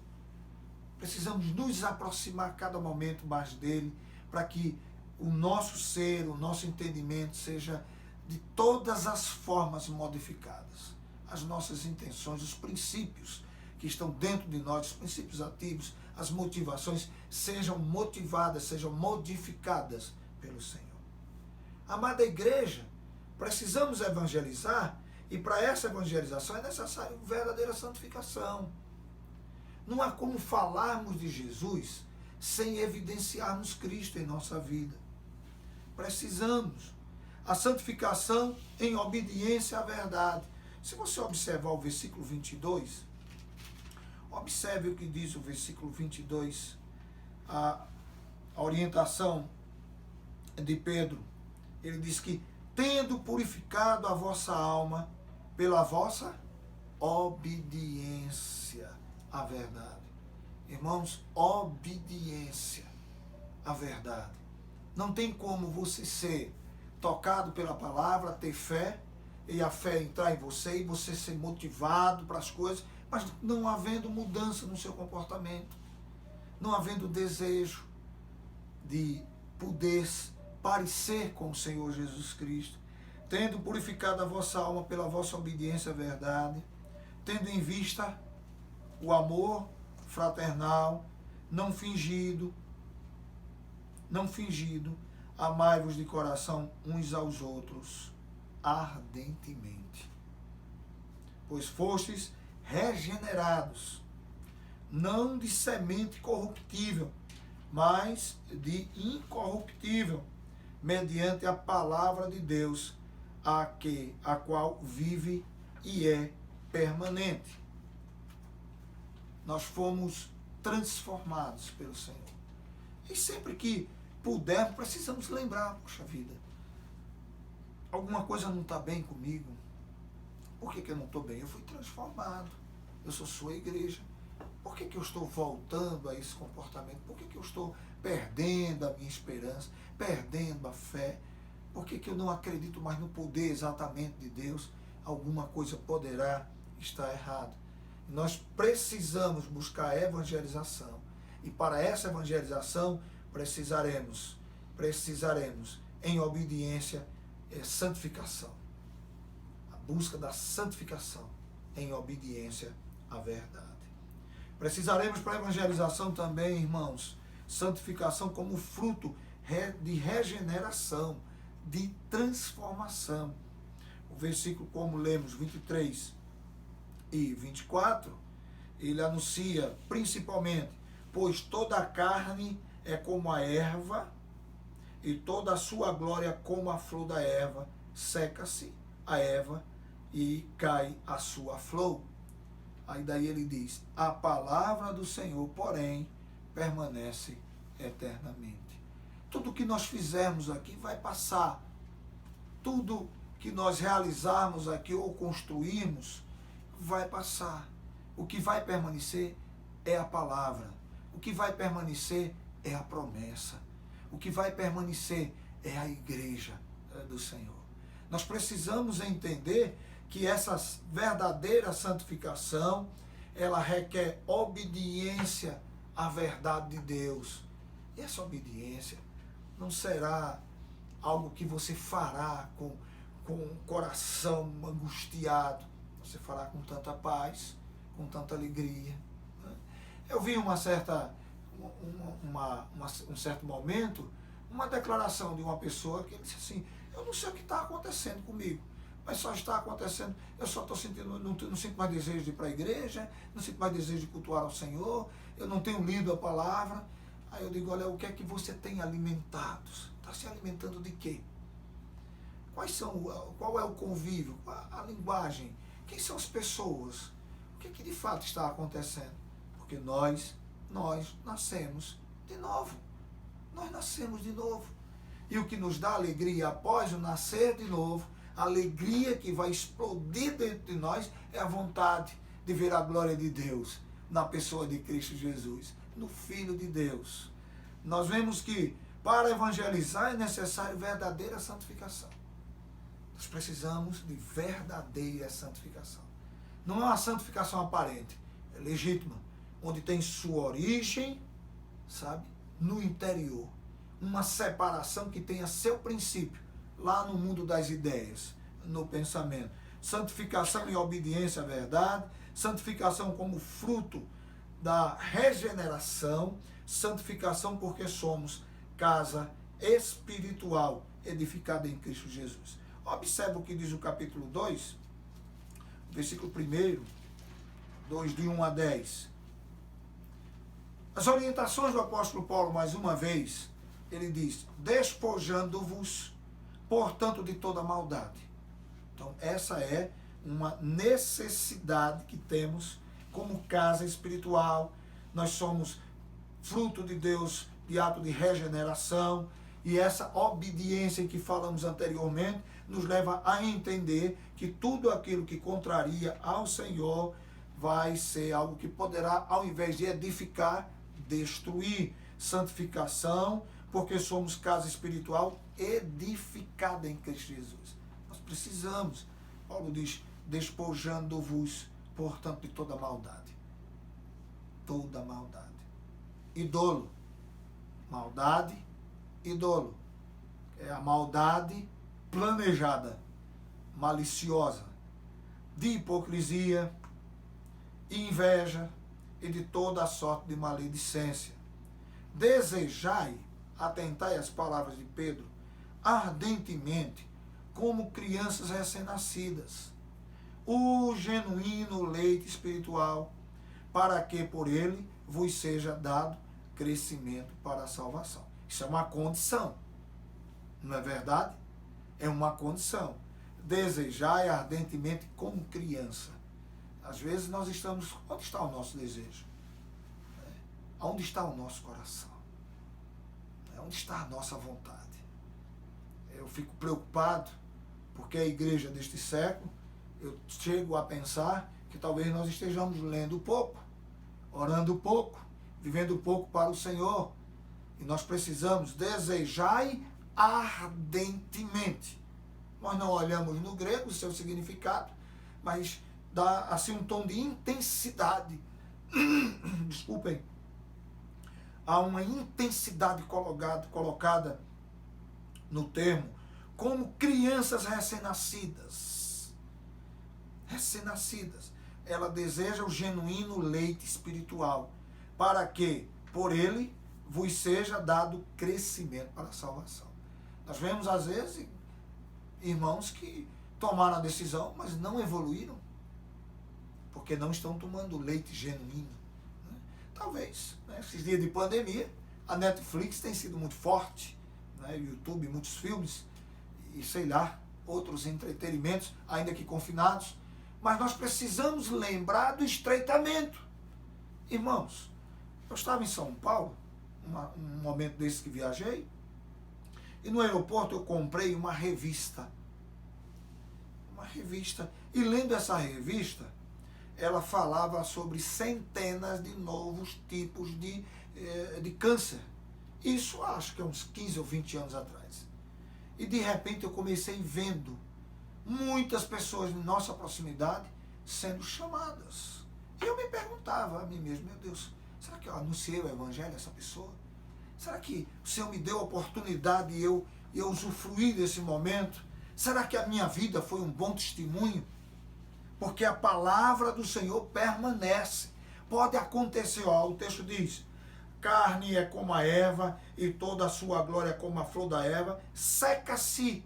Speaker 1: Precisamos nos aproximar a cada momento mais dele, para que o nosso ser, o nosso entendimento seja de todas as formas modificadas. As nossas intenções, os princípios que estão dentro de nós, os princípios ativos, as motivações, sejam motivadas, sejam modificadas pelo Senhor. Amada igreja, precisamos evangelizar. E para essa evangelização é necessária verdadeira santificação. Não há como falarmos de Jesus sem evidenciarmos Cristo em nossa vida. Precisamos. A santificação em obediência à verdade. Se você observar o versículo 22, observe o que diz o versículo 22, a orientação de Pedro. Ele diz que, tendo purificado a vossa alma pela vossa obediência à verdade. Irmãos, obediência à verdade. Não tem como você ser tocado pela palavra, ter fé, e a fé entrar em você, e você ser motivado para as coisas, mas não havendo mudança no seu comportamento, não havendo desejo de poder parecer com o Senhor Jesus Cristo, tendo purificado a vossa alma pela vossa obediência à verdade, tendo em vista o amor fraternal, não fingido, amai-vos de coração uns aos outros ardentemente, pois fostes regenerados, não de semente corruptível, mas de incorruptível, mediante a palavra de Deus, a qual vive e é permanente. Nós fomos transformados pelo Senhor. E sempre que pudermos, precisamos lembrar, poxa vida, alguma coisa não está bem comigo. Por que eu não estou bem? Eu fui transformado. Eu sou sua igreja. Por que eu estou voltando a esse comportamento? Por que eu estou perdendo a minha esperança, perdendo a fé? Por que eu não acredito mais no poder exatamente de Deus? Alguma coisa poderá estar errada. Nós precisamos buscar a evangelização. E para essa evangelização precisaremos em obediência, santificação. A busca da santificação em obediência à verdade. Precisaremos para a evangelização também, irmãos, santificação como fruto de regeneração, de transformação. O versículo, como lemos, 23 e 24, ele anuncia principalmente: pois toda a carne é como a erva, e toda a sua glória como a flor da erva, seca-se a erva e cai a sua flor. Aí daí ele diz: a palavra do Senhor, porém, permanece eternamente. Tudo que nós fizermos aqui vai passar. Tudo que nós realizarmos aqui ou construirmos vai passar. O que vai permanecer é a palavra. O que vai permanecer é a promessa. O que vai permanecer é a igreja do Senhor. Nós precisamos entender que essa verdadeira santificação, ela requer obediência à verdade de Deus. E essa obediência não será algo que você fará com o coração angustiado. Você fará com tanta paz, com tanta alegria. Eu vi um certo momento, uma declaração de uma pessoa que disse assim: eu não sei o que está acontecendo comigo, mas só está acontecendo, eu só estou sentindo, não sinto mais desejo de ir para a igreja, não sinto mais desejo de cultuar ao Senhor, eu não tenho lido a palavra. Aí eu digo: olha, o que é que você tem alimentado? Está se alimentando de quê? Qual é o convívio? A linguagem? Quem são as pessoas? O que é que de fato está acontecendo? Porque nós nascemos de novo. Nós nascemos de novo. E o que nos dá alegria após o nascer de novo, a alegria que vai explodir dentro de nós, é a vontade de ver a glória de Deus na pessoa de Cristo Jesus, no Filho de Deus. Nós vemos que para evangelizar é necessário verdadeira santificação. Nós precisamos de verdadeira santificação. Não é uma santificação aparente, é legítima, onde tem sua origem, sabe, no interior. Uma separação que tenha seu princípio lá no mundo das ideias, no pensamento. Santificação em obediência à verdade, santificação como fruto da regeneração, santificação porque somos casa espiritual edificada em Cristo Jesus. Observe o que diz o capítulo 2, versículo 1, 2 de 1 a 10. As orientações do apóstolo Paulo, mais uma vez, ele diz: despojando-vos, portanto, de toda maldade. Então, essa é uma necessidade que temos como casa espiritual. Nós somos fruto de Deus, de ato de regeneração, e essa obediência que falamos anteriormente nos leva a entender que tudo aquilo que contraria ao Senhor vai ser algo que poderá, ao invés de edificar, destruir. Santificação, porque somos casa espiritual edificada em Cristo Jesus. Nós precisamos, Paulo diz, despojando-vos, portanto, de toda maldade. Toda maldade. E dolo. Maldade e dolo. É a maldade planejada, maliciosa, de hipocrisia, inveja e de toda a sorte de maledicência. Desejai, atentai às palavras de Pedro, ardentemente, como crianças recém-nascidas, o genuíno leite espiritual, para que por ele vos seja dado crescimento para a salvação. Isso é uma condição, não é verdade? É uma condição. Desejai ardentemente como criança. Às vezes nós estamos... Onde está o nosso desejo? Onde está o nosso coração? Onde está a nossa vontade? Eu fico preocupado porque a igreja deste século, eu chego a pensar que talvez nós estejamos lendo pouco, orando pouco, vivendo pouco para o Senhor. E nós precisamos desejai ardentemente. Nós não olhamos no grego o seu significado, mas dá assim um tom de intensidade. Desculpem. Há uma intensidade colocada no termo, como crianças recém-nascidas. Recém-nascidas. Ela deseja o genuíno leite espiritual, para que, por ele, vos seja dado crescimento para a salvação. Nós vemos, às vezes, irmãos que tomaram a decisão, mas não evoluíram, porque não estão tomando leite genuíno. Talvez, né? Esses dias de pandemia, a Netflix tem sido muito forte, né? O YouTube, muitos filmes, e sei lá, outros entretenimentos, ainda que confinados, mas nós precisamos lembrar do estreitamento. Irmãos, eu estava em São Paulo, um momento desse que viajei, e no aeroporto eu comprei uma revista. Uma revista, e lendo essa revista, ela falava sobre centenas de novos tipos de câncer. Isso acho que é uns 15 ou 20 anos atrás. E de repente eu comecei vendo muitas pessoas em nossa proximidade sendo chamadas. E eu me perguntava a mim mesmo, meu Deus, será que eu anunciei o evangelho a essa pessoa? Será que o Senhor me deu a oportunidade e eu usufruí desse momento? Será que a minha vida foi um bom testemunho? Porque a palavra do Senhor permanece. Pode acontecer, ó, o texto diz, carne é como a erva, e toda a sua glória é como a flor da erva, seca-se,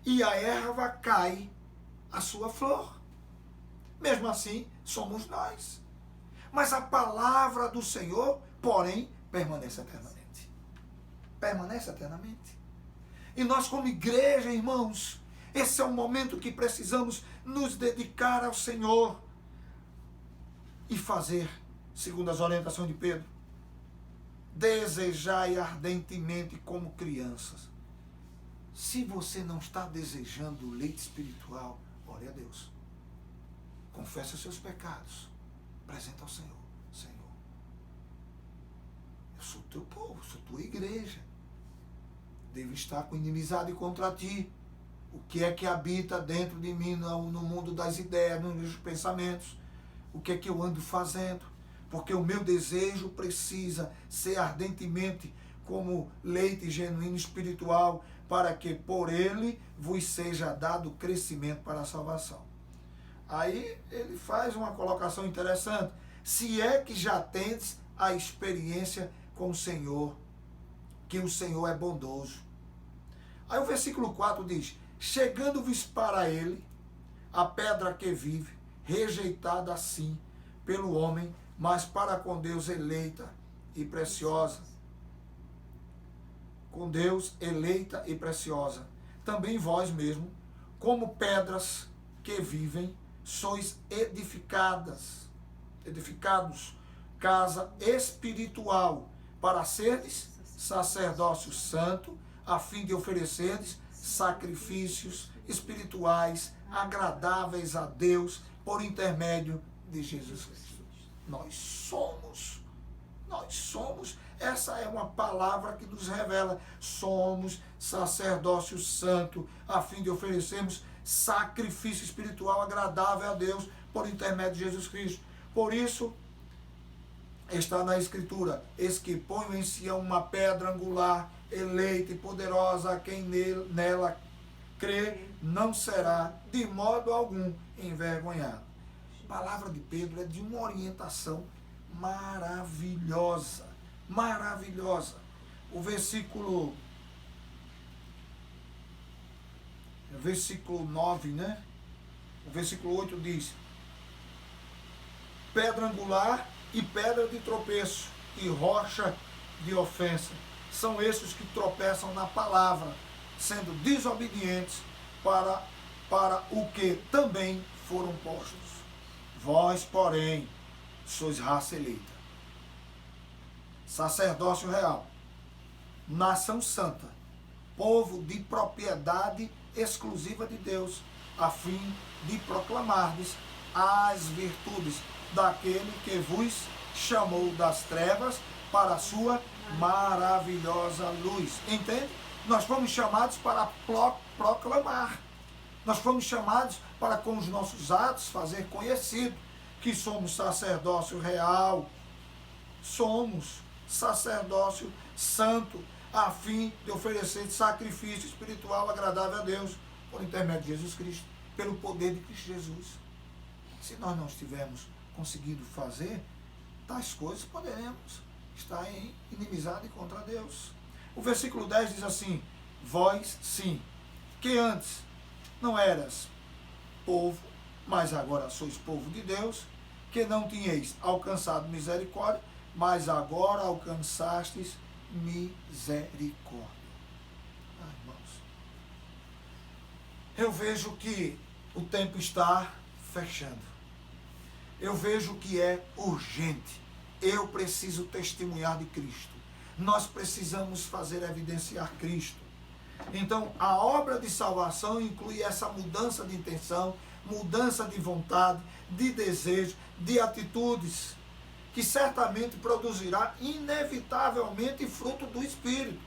Speaker 1: e a erva cai a sua flor. Mesmo assim, somos nós. Mas a palavra do Senhor, porém, permanece eternamente. Permanece eternamente. E nós, como igreja, irmãos, esse é o momento que precisamos nos dedicar ao Senhor e fazer, segundo as orientações de Pedro, desejai ardentemente como crianças. Se você não está desejando o leite espiritual, ore a Deus. Confesse os seus pecados. Apresenta ao Senhor. Senhor, eu sou teu povo, sou tua igreja. Devo estar com inimizade contra ti. O que é que habita dentro de mim no mundo das ideias, nos pensamentos? O que é que eu ando fazendo? Porque o meu desejo precisa ser ardentemente como leite genuíno espiritual, para que por ele vos seja dado crescimento para a salvação. Aí ele faz uma colocação interessante. Se é que já tendes a experiência com o Senhor, que o Senhor é bondoso. Aí o versículo 4 diz, chegando-vos para ele, a pedra que vive, rejeitada assim pelo homem, mas para com Deus eleita e preciosa. Com Deus eleita e preciosa. Também vós mesmo, como pedras que vivem, sois edificados, casa espiritual, para serdes sacerdócio santo, a fim de oferecerdes sacrifícios espirituais agradáveis a Deus por intermédio de Jesus Cristo. Nós somos, essa é uma palavra que nos revela, somos sacerdócio santo, a fim de oferecermos sacrifício espiritual agradável a Deus por intermédio de Jesus Cristo. Por isso, está na Escritura, eis que ponho em Sião uma pedra angular, eleita e poderosa, a quem nela crê, não será de modo algum envergonhado. A palavra de Pedro é de uma orientação maravilhosa, maravilhosa. O versículo 9, né? O versículo 8 diz: pedra angular e pedra de tropeço e rocha de ofensa. São esses que tropeçam na palavra, sendo desobedientes para o que também foram postos. Vós, porém, sois raça eleita, sacerdócio real, nação santa, povo de propriedade exclusiva de Deus, a fim de proclamardes as virtudes daquele que vos chamou das trevas para a sua maravilhosa luz. Entende? Nós fomos chamados para proclamar. Nós fomos chamados para, com os nossos atos, fazer conhecido que somos sacerdócio real, somos sacerdócio santo, a fim de oferecer sacrifício espiritual agradável a Deus, por intermédio de Jesus Cristo, pelo poder de Cristo Jesus. Se nós não estivermos conseguindo fazer tais coisas, poderemos estar em inimizade contra Deus. O versículo 10 diz assim: vós sim, que antes não eras povo, mas agora sois povo de Deus, que não tinhais alcançado misericórdia, mas agora alcançastes misericórdia. Irmãos, eu vejo que o tempo está fechando. Eu vejo que é urgente. Eu preciso testemunhar de Cristo. Nós precisamos fazer evidenciar Cristo. Então, a obra de salvação inclui essa mudança de intenção, mudança de vontade, de desejo, de atitudes, que certamente produzirá inevitavelmente fruto do Espírito.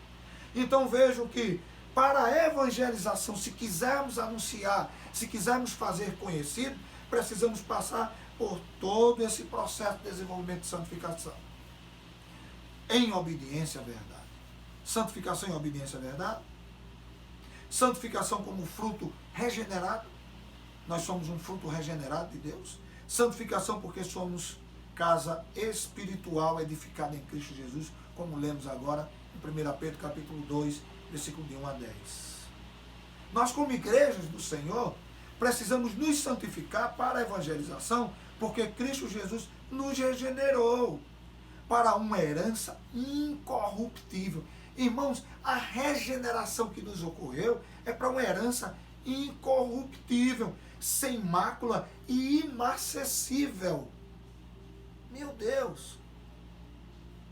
Speaker 1: Então, vejo que para a evangelização, se quisermos anunciar, se quisermos fazer conhecido, precisamos passar por todo esse processo de desenvolvimento de santificação. Em obediência à verdade. Santificação em obediência à verdade. Santificação como fruto regenerado. Nós somos um fruto regenerado de Deus. Santificação porque somos casa espiritual edificada em Cristo Jesus, como lemos agora em 1 Pedro capítulo 2, versículo de 1 a 10. Nós, como igrejas do Senhor, precisamos nos santificar para a evangelização, porque Cristo Jesus nos regenerou para uma herança incorruptível. Irmãos, a regeneração que nos ocorreu é para uma herança incorruptível, sem mácula e inacessível. Meu Deus,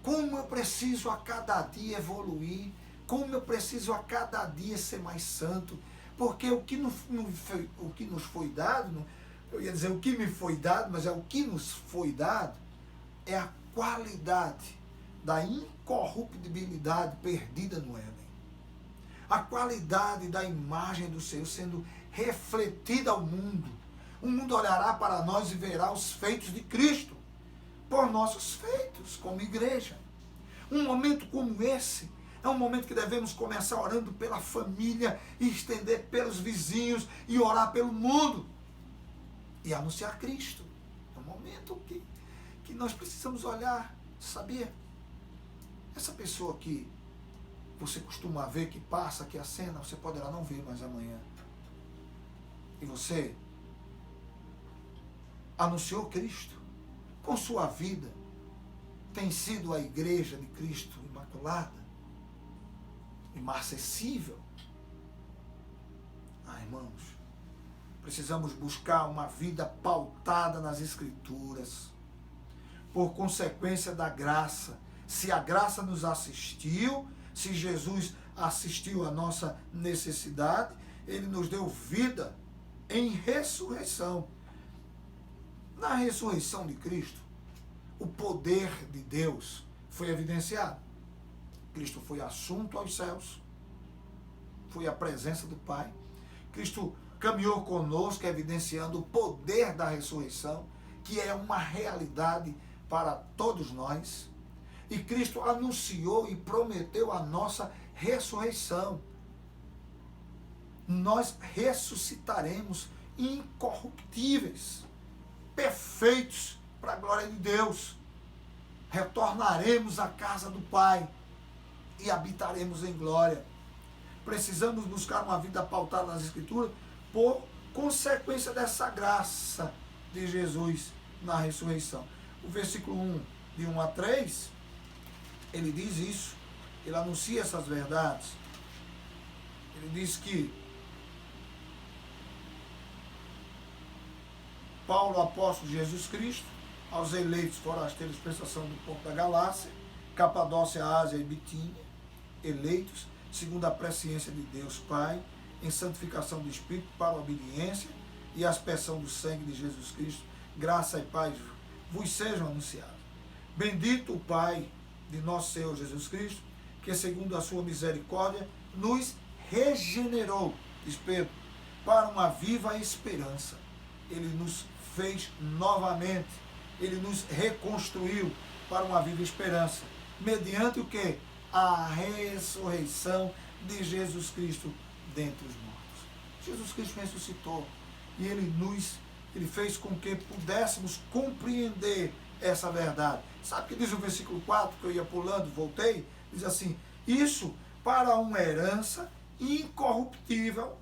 Speaker 1: como eu preciso a cada dia evoluir, como eu preciso a cada dia ser mais santo, porque o que nos foi dado, eu ia dizer o que me foi dado, mas é o que nos foi dado, é a qualidade da incorruptibilidade perdida no Éden. A qualidade da imagem do Senhor sendo refletida ao mundo. O mundo olhará para nós e verá os feitos de Cristo, por nossos feitos como igreja. Um momento como esse é um momento que devemos começar orando pela família e estender pelos vizinhos e orar pelo mundo e anunciar Cristo. É um momento que nós precisamos olhar, sabia? Essa pessoa que você costuma ver, que passa, que acena, você poderá não ver mais amanhã. E você anunciou Cristo com sua vida, tem sido a igreja de Cristo imaculada, inacessível. Irmãos, precisamos buscar uma vida pautada nas Escrituras, por consequência da graça. Se a graça nos assistiu, se Jesus assistiu à nossa necessidade, Ele nos deu vida em ressurreição. Na ressurreição de Cristo, o poder de Deus foi evidenciado. Cristo foi assunto aos céus, foi a presença do Pai. Cristo caminhou conosco, evidenciando o poder da ressurreição, que é uma realidade para todos nós. E Cristo anunciou e prometeu a nossa ressurreição. Nós ressuscitaremos incorruptíveis, perfeitos para a glória de Deus. Retornaremos à casa do Pai e habitaremos em glória. Precisamos buscar uma vida pautada nas Escrituras por consequência dessa graça de Jesus na ressurreição. O versículo 1, de 1 a 3, ele diz isso, ele anuncia essas verdades. Ele diz que Paulo, apóstolo de Jesus Cristo, aos eleitos forasteiros, prestação do ponto da Galácia, Capadócia, Ásia e Bitínia, eleitos, segundo a presciência de Deus Pai, em santificação do Espírito para a obediência e a aspersão do sangue de Jesus Cristo, graça e paz vos sejam anunciados. Bendito o Pai de nosso Senhor Jesus Cristo, que segundo a sua misericórdia nos regenerou, diz Pedro, para uma viva esperança. Ele nos fez novamente, ele nos reconstruiu para uma viva esperança, mediante o que? A ressurreição de Jesus Cristo dentre os mortos. Jesus Cristo ressuscitou e ele fez com que pudéssemos compreender essa verdade. Sabe o que diz o versículo 4, que eu ia pulando, voltei? Diz assim: isso para uma herança incorruptível,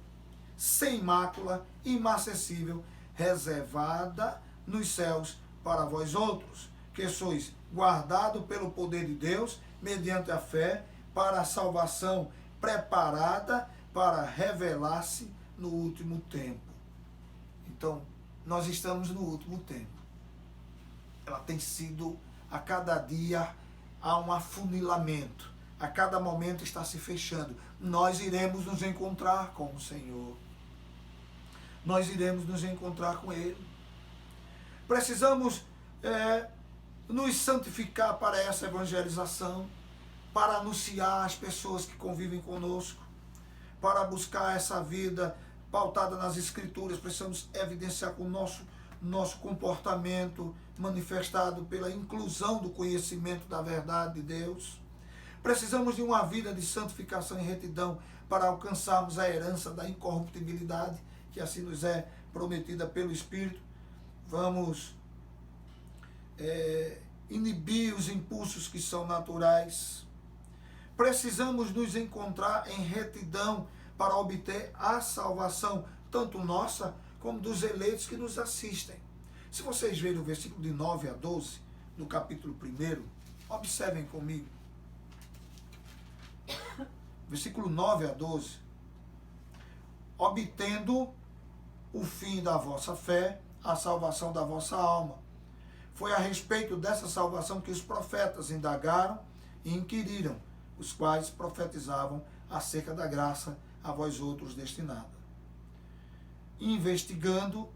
Speaker 1: sem mácula, imacessível, reservada nos céus para vós outros, que sois guardado pelo poder de Deus, mediante a fé, para a salvação preparada para revelar-se no último tempo. Então, nós estamos no último tempo. Ela tem sido, a cada dia, há um afunilamento. A cada momento está se fechando. Nós iremos nos encontrar com o Senhor. Nós iremos nos encontrar com Ele. Precisamos nos santificar para essa evangelização, para anunciar às pessoas que convivem conosco, para buscar essa vida pautada nas Escrituras. Precisamos evidenciar com o nosso comportamento, manifestado pela inclusão do conhecimento da verdade de Deus. Precisamos de uma vida de santificação e retidão para alcançarmos a herança da incorruptibilidade, que assim nos é prometida pelo Espírito. Vamos inibir os impulsos que são naturais. Precisamos nos encontrar em retidão para obter a salvação, tanto nossa como dos eleitos que nos assistem. Se vocês verem o versículo de 9 a 12, do capítulo 1, observem comigo. Versículo 9 a 12. Obtendo o fim da vossa fé, a salvação da vossa alma. Foi a respeito dessa salvação que os profetas indagaram e inquiriram, os quais profetizavam acerca da graça a vós outros destinada. Investigando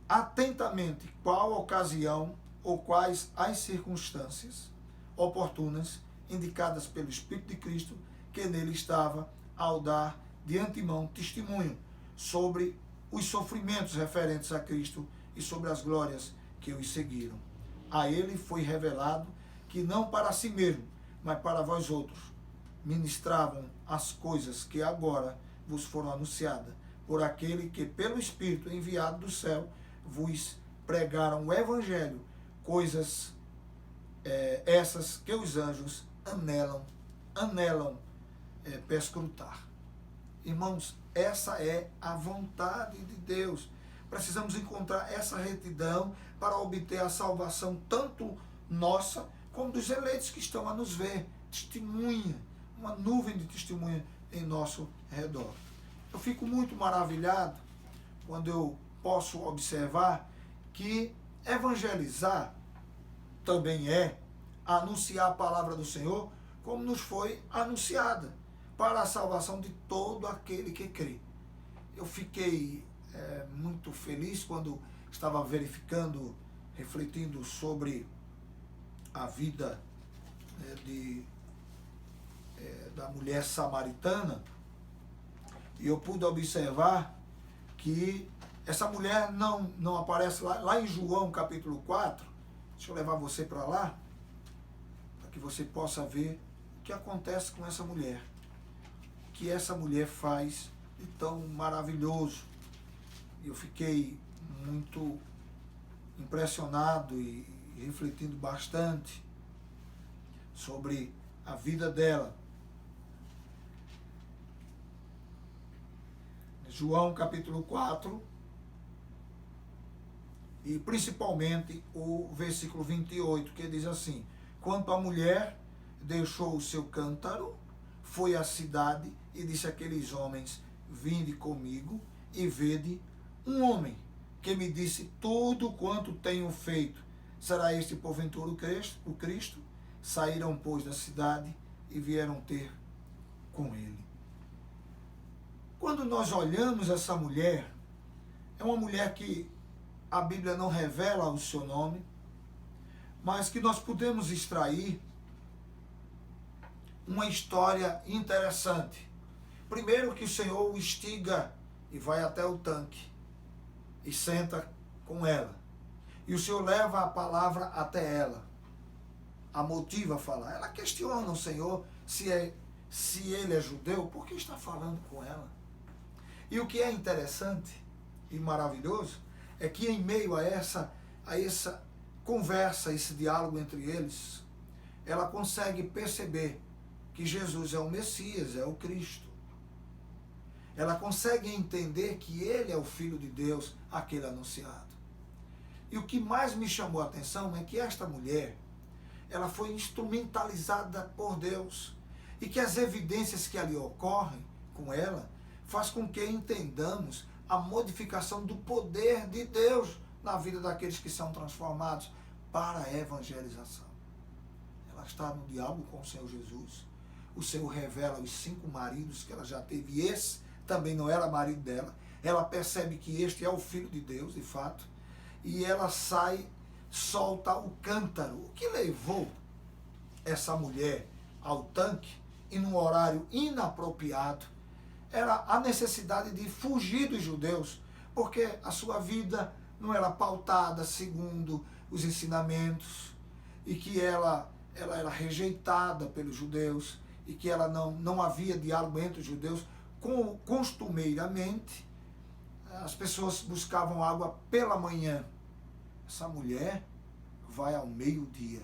Speaker 1: atentamente qual ocasião ou quais as circunstâncias oportunas indicadas pelo Espírito de Cristo que nele estava, ao dar de antemão testemunho sobre os sofrimentos referentes a Cristo e sobre as glórias que os seguiram. A ele foi revelado que não para si mesmo, mas para vós outros, ministravam as coisas que agora vos foram anunciadas, por aquele que pelo Espírito enviado do céu vos pregaram o Evangelho, coisas essas que os anjos anelam perscrutar. Irmãos, essa é a vontade de Deus. Precisamos encontrar essa retidão para obter a salvação, tanto nossa como dos eleitos que estão a nos ver. Testemunha, uma nuvem de testemunha em nosso redor. Eu fico muito maravilhado quando eu posso observar que evangelizar também é anunciar a palavra do Senhor como nos foi anunciada, para a salvação de todo aquele que crê. Eu fiquei muito feliz quando estava verificando refletindo sobre a vida da mulher samaritana, e eu pude observar que essa mulher não aparece lá em João capítulo 4. Deixa eu levar você para lá, para que você possa ver o que acontece com essa mulher, o que essa mulher faz de tão maravilhoso. Eu fiquei muito impressionado e refletindo bastante sobre a vida dela. João capítulo 4, e principalmente o versículo 28, que diz assim: quanto a mulher deixou o seu cântaro, foi à cidade e disse àqueles homens: vinde comigo e vede um homem que me disse tudo quanto tenho feito. Será este porventura o Cristo? Saíram, pois, da cidade e vieram ter com ele. Quando nós olhamos essa mulher, é uma mulher que a Bíblia não revela o seu nome, mas que nós podemos extrair uma história interessante. Primeiro, que o Senhor o instiga e vai até o tanque e senta com ela. E o Senhor leva a palavra até ela, a motiva a falar. Ela questiona o Senhor se ele é judeu, por que está falando com ela? E o que é interessante e maravilhoso é que em meio a essa conversa, esse diálogo entre eles, ela consegue perceber que Jesus é o Messias, é o Cristo. Ela consegue entender que ele é o Filho de Deus, aquele anunciado. E o que mais me chamou a atenção é que esta mulher, ela foi instrumentalizada por Deus, e que as evidências que ali ocorrem com ela faz com que entendamos a modificação do poder de Deus na vida daqueles que são transformados para a evangelização. Ela está no diálogo com o Senhor Jesus. O Senhor revela os 5 maridos que ela já teve, e esse também não era marido dela. Ela percebe que este é o Filho de Deus, de fato, e ela sai, solta o cântaro. O que levou essa mulher ao tanque, e num horário inapropriado, era a necessidade de fugir dos judeus, porque a sua vida não era pautada segundo os ensinamentos, e que ela era rejeitada pelos judeus, e que ela não havia diálogo entre os judeus. Costumeiramente, as pessoas buscavam água pela manhã. Essa mulher vai ao meio-dia,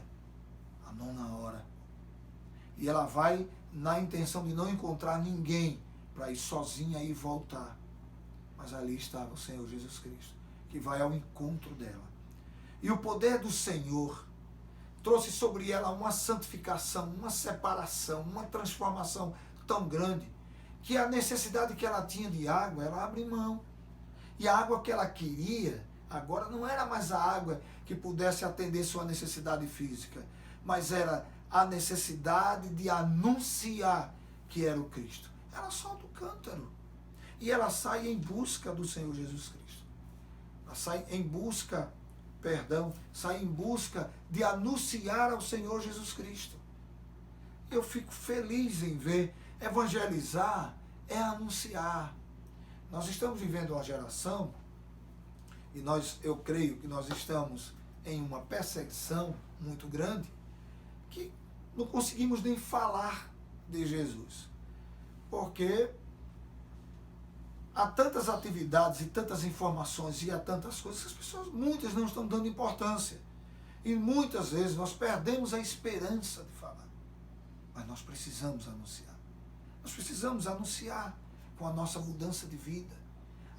Speaker 1: à 9ª, e ela vai na intenção de não encontrar ninguém, para ir sozinha e voltar. Mas ali estava o Senhor Jesus Cristo, que vai ao encontro dela. E o poder do Senhor trouxe sobre ela uma santificação, uma separação, uma transformação tão grande, que a necessidade que ela tinha de água, ela abre mão. E a água que ela queria, agora não era mais a água que pudesse atender sua necessidade física, mas era a necessidade de anunciar que era o Cristo. Ela solta o cântaro e ela sai em busca do Senhor Jesus Cristo. Ela sai em busca, sai em busca de anunciar ao Senhor Jesus Cristo. Eu fico feliz em ver. Evangelizar é anunciar. Nós estamos vivendo uma geração, e eu creio que nós estamos em uma perseguição muito grande, que não conseguimos nem falar de Jesus. Porque há tantas atividades e tantas informações e há tantas coisas que as pessoas, muitas, não estão dando importância. E muitas vezes nós perdemos a esperança de falar. Mas nós precisamos anunciar. Nós precisamos anunciar com a nossa mudança de vida.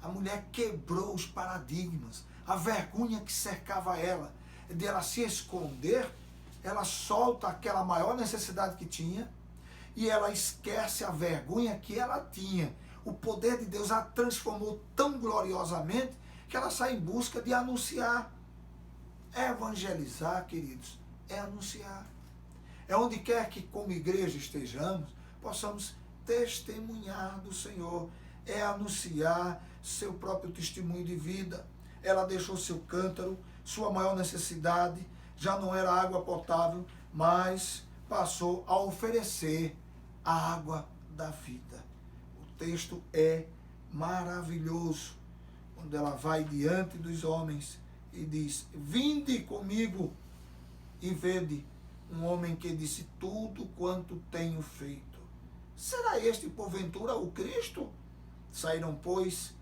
Speaker 1: A mulher quebrou os paradigmas. A vergonha que cercava ela, de ela se esconder, ela solta aquela maior necessidade que tinha, e ela esquece a vergonha que ela tinha. O poder de Deus a transformou tão gloriosamente que ela sai em busca de anunciar. Evangelizar, queridos, é anunciar. É onde quer que como igreja estejamos, possamos testemunhar do Senhor. É anunciar seu próprio testemunho de vida. Ela deixou seu cântaro, sua maior necessidade já não era água potável, mas passou a oferecer a água da vida. O texto é maravilhoso, quando ela vai diante dos homens e diz: vinde comigo e vede um homem que disse tudo quanto tenho feito. Será este, porventura, o Cristo? Saíram, pois,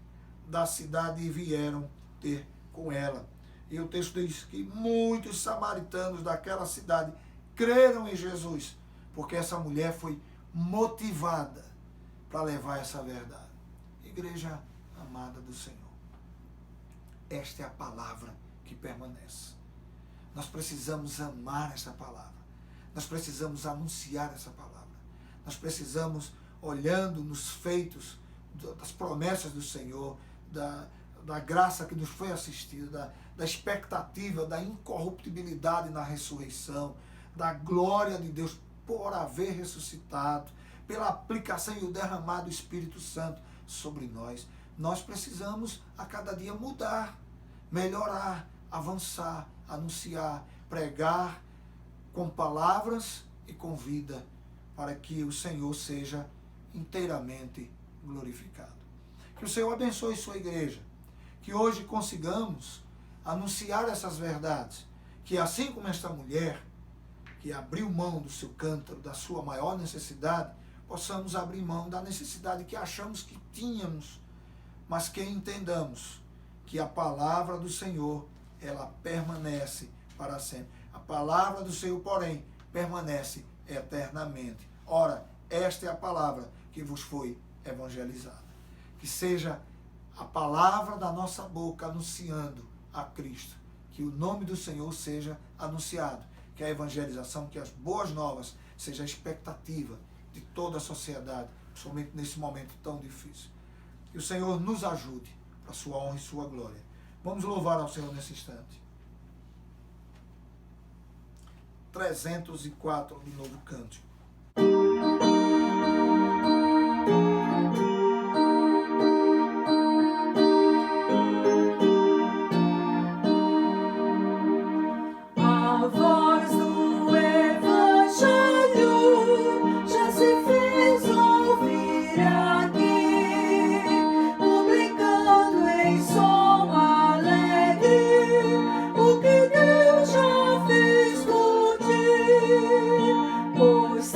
Speaker 1: da cidade e vieram ter com ela. E o texto diz que muitos samaritanos daquela cidade creram em Jesus, porque essa mulher foi motivada para levar essa verdade. Igreja amada do Senhor, esta é a palavra que permanece. Nós precisamos amar essa palavra. Nós precisamos anunciar essa palavra. Nós precisamos, olhando nos feitos das promessas do Senhor, da graça que nos foi assistida, da expectativa, da incorruptibilidade na ressurreição, da glória de Deus por haver ressuscitado, pela aplicação e o derramar do Espírito Santo sobre nós. Nós precisamos a cada dia mudar, melhorar, avançar, anunciar, pregar com palavras e com vida, para que o Senhor seja inteiramente glorificado. Que o Senhor abençoe sua igreja, que hoje consigamos anunciar essas verdades, que assim como esta mulher que abriu mão do seu cântaro, da sua maior necessidade, possamos abrir mão da necessidade que achamos que tínhamos, mas que entendamos que a palavra do Senhor, ela permanece para sempre. A palavra do Senhor, porém, permanece eternamente. Ora, esta é a palavra que vos foi evangelizada. Que seja a palavra da nossa boca anunciando a Cristo. Que o nome do Senhor seja anunciado. Que a evangelização, que as boas novas seja a expectativa de toda a sociedade, principalmente nesse momento tão difícil. Que o Senhor nos ajude para a sua honra e sua glória. Vamos louvar ao Senhor nesse instante. 304 do Novo Cântico.
Speaker 3: A voz do Evangelho já se fez ouvir aqui, publicando em som alegre o que Deus já fez por ti. Pois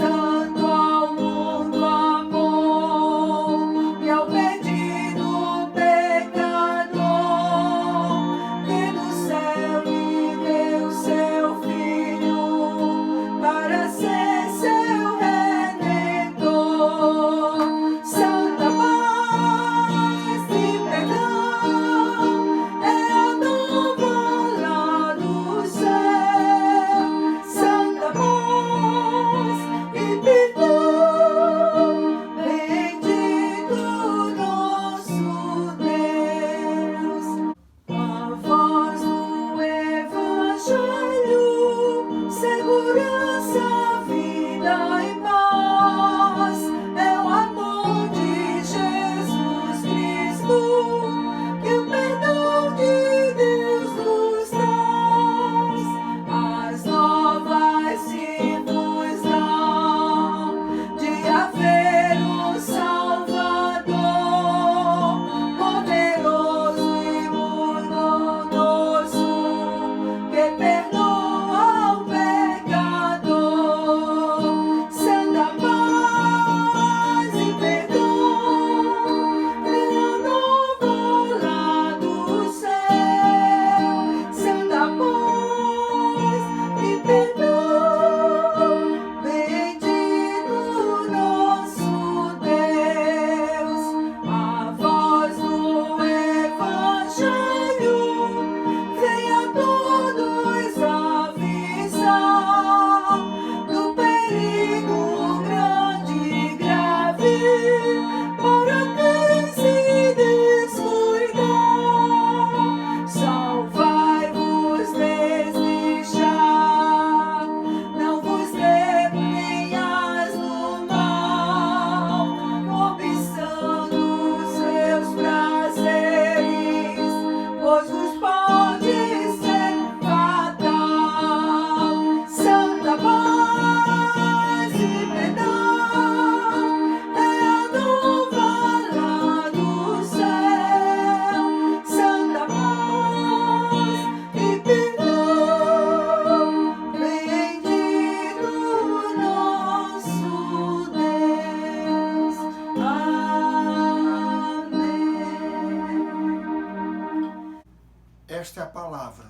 Speaker 1: esta é a palavra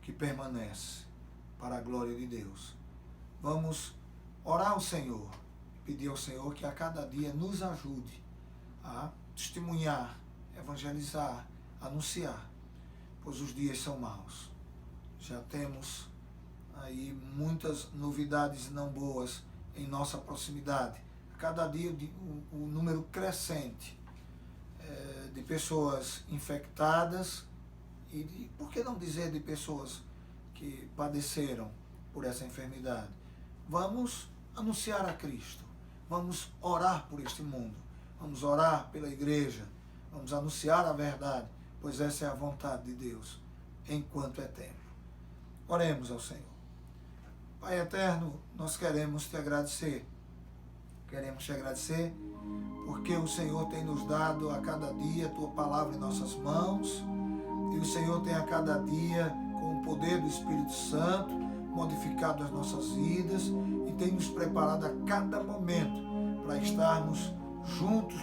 Speaker 1: que permanece para a glória de Deus. Vamos orar ao Senhor, pedir ao Senhor que a cada dia nos ajude a testemunhar, evangelizar, anunciar, pois os dias são maus. Já temos aí muitas novidades não boas em nossa proximidade. A cada dia o número crescente de pessoas infectadas e, por que não dizer, de pessoas que padeceram por essa enfermidade. Vamos anunciar a Cristo, vamos orar por este mundo, vamos orar pela igreja, vamos anunciar a verdade, pois essa é a vontade de Deus, enquanto é tempo. Oremos ao Senhor. Pai eterno, nós queremos te agradecer porque o Senhor tem nos dado a cada dia a tua palavra em nossas mãos, e o Senhor tem a cada dia, com o poder do Espírito Santo, modificado as nossas vidas e tem nos preparado a cada momento para estarmos juntos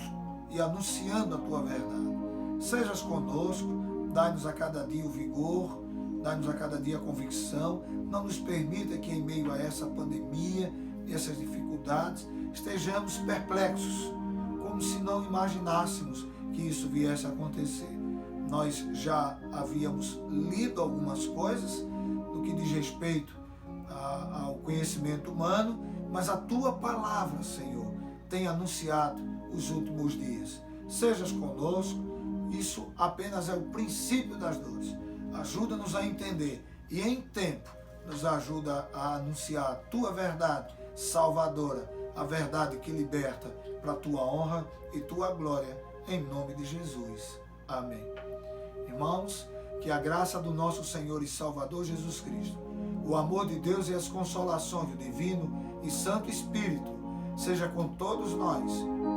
Speaker 1: e anunciando a tua verdade. Sejas conosco, dai-nos a cada dia o vigor, dai-nos a cada dia a convicção, não nos permita que em meio a essa pandemia, essas dificuldades, estejamos perplexos, como se não imaginássemos que isso viesse a acontecer. Nós já havíamos lido algumas coisas no que diz respeito ao conhecimento humano, mas a tua palavra, Senhor, tem anunciado os últimos dias. Sejas conosco, isso apenas é o princípio das dores. Ajuda-nos a entender e em tempo nos ajuda a anunciar a tua verdade salvadora, a verdade que liberta para a tua honra e tua glória, em nome de Jesus. Amém. Irmãos, que a graça do nosso Senhor e Salvador Jesus Cristo, o amor de Deus e as consolações do Divino e Santo Espírito seja com todos nós,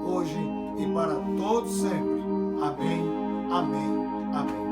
Speaker 1: hoje e para todos sempre. Amém, amém, amém.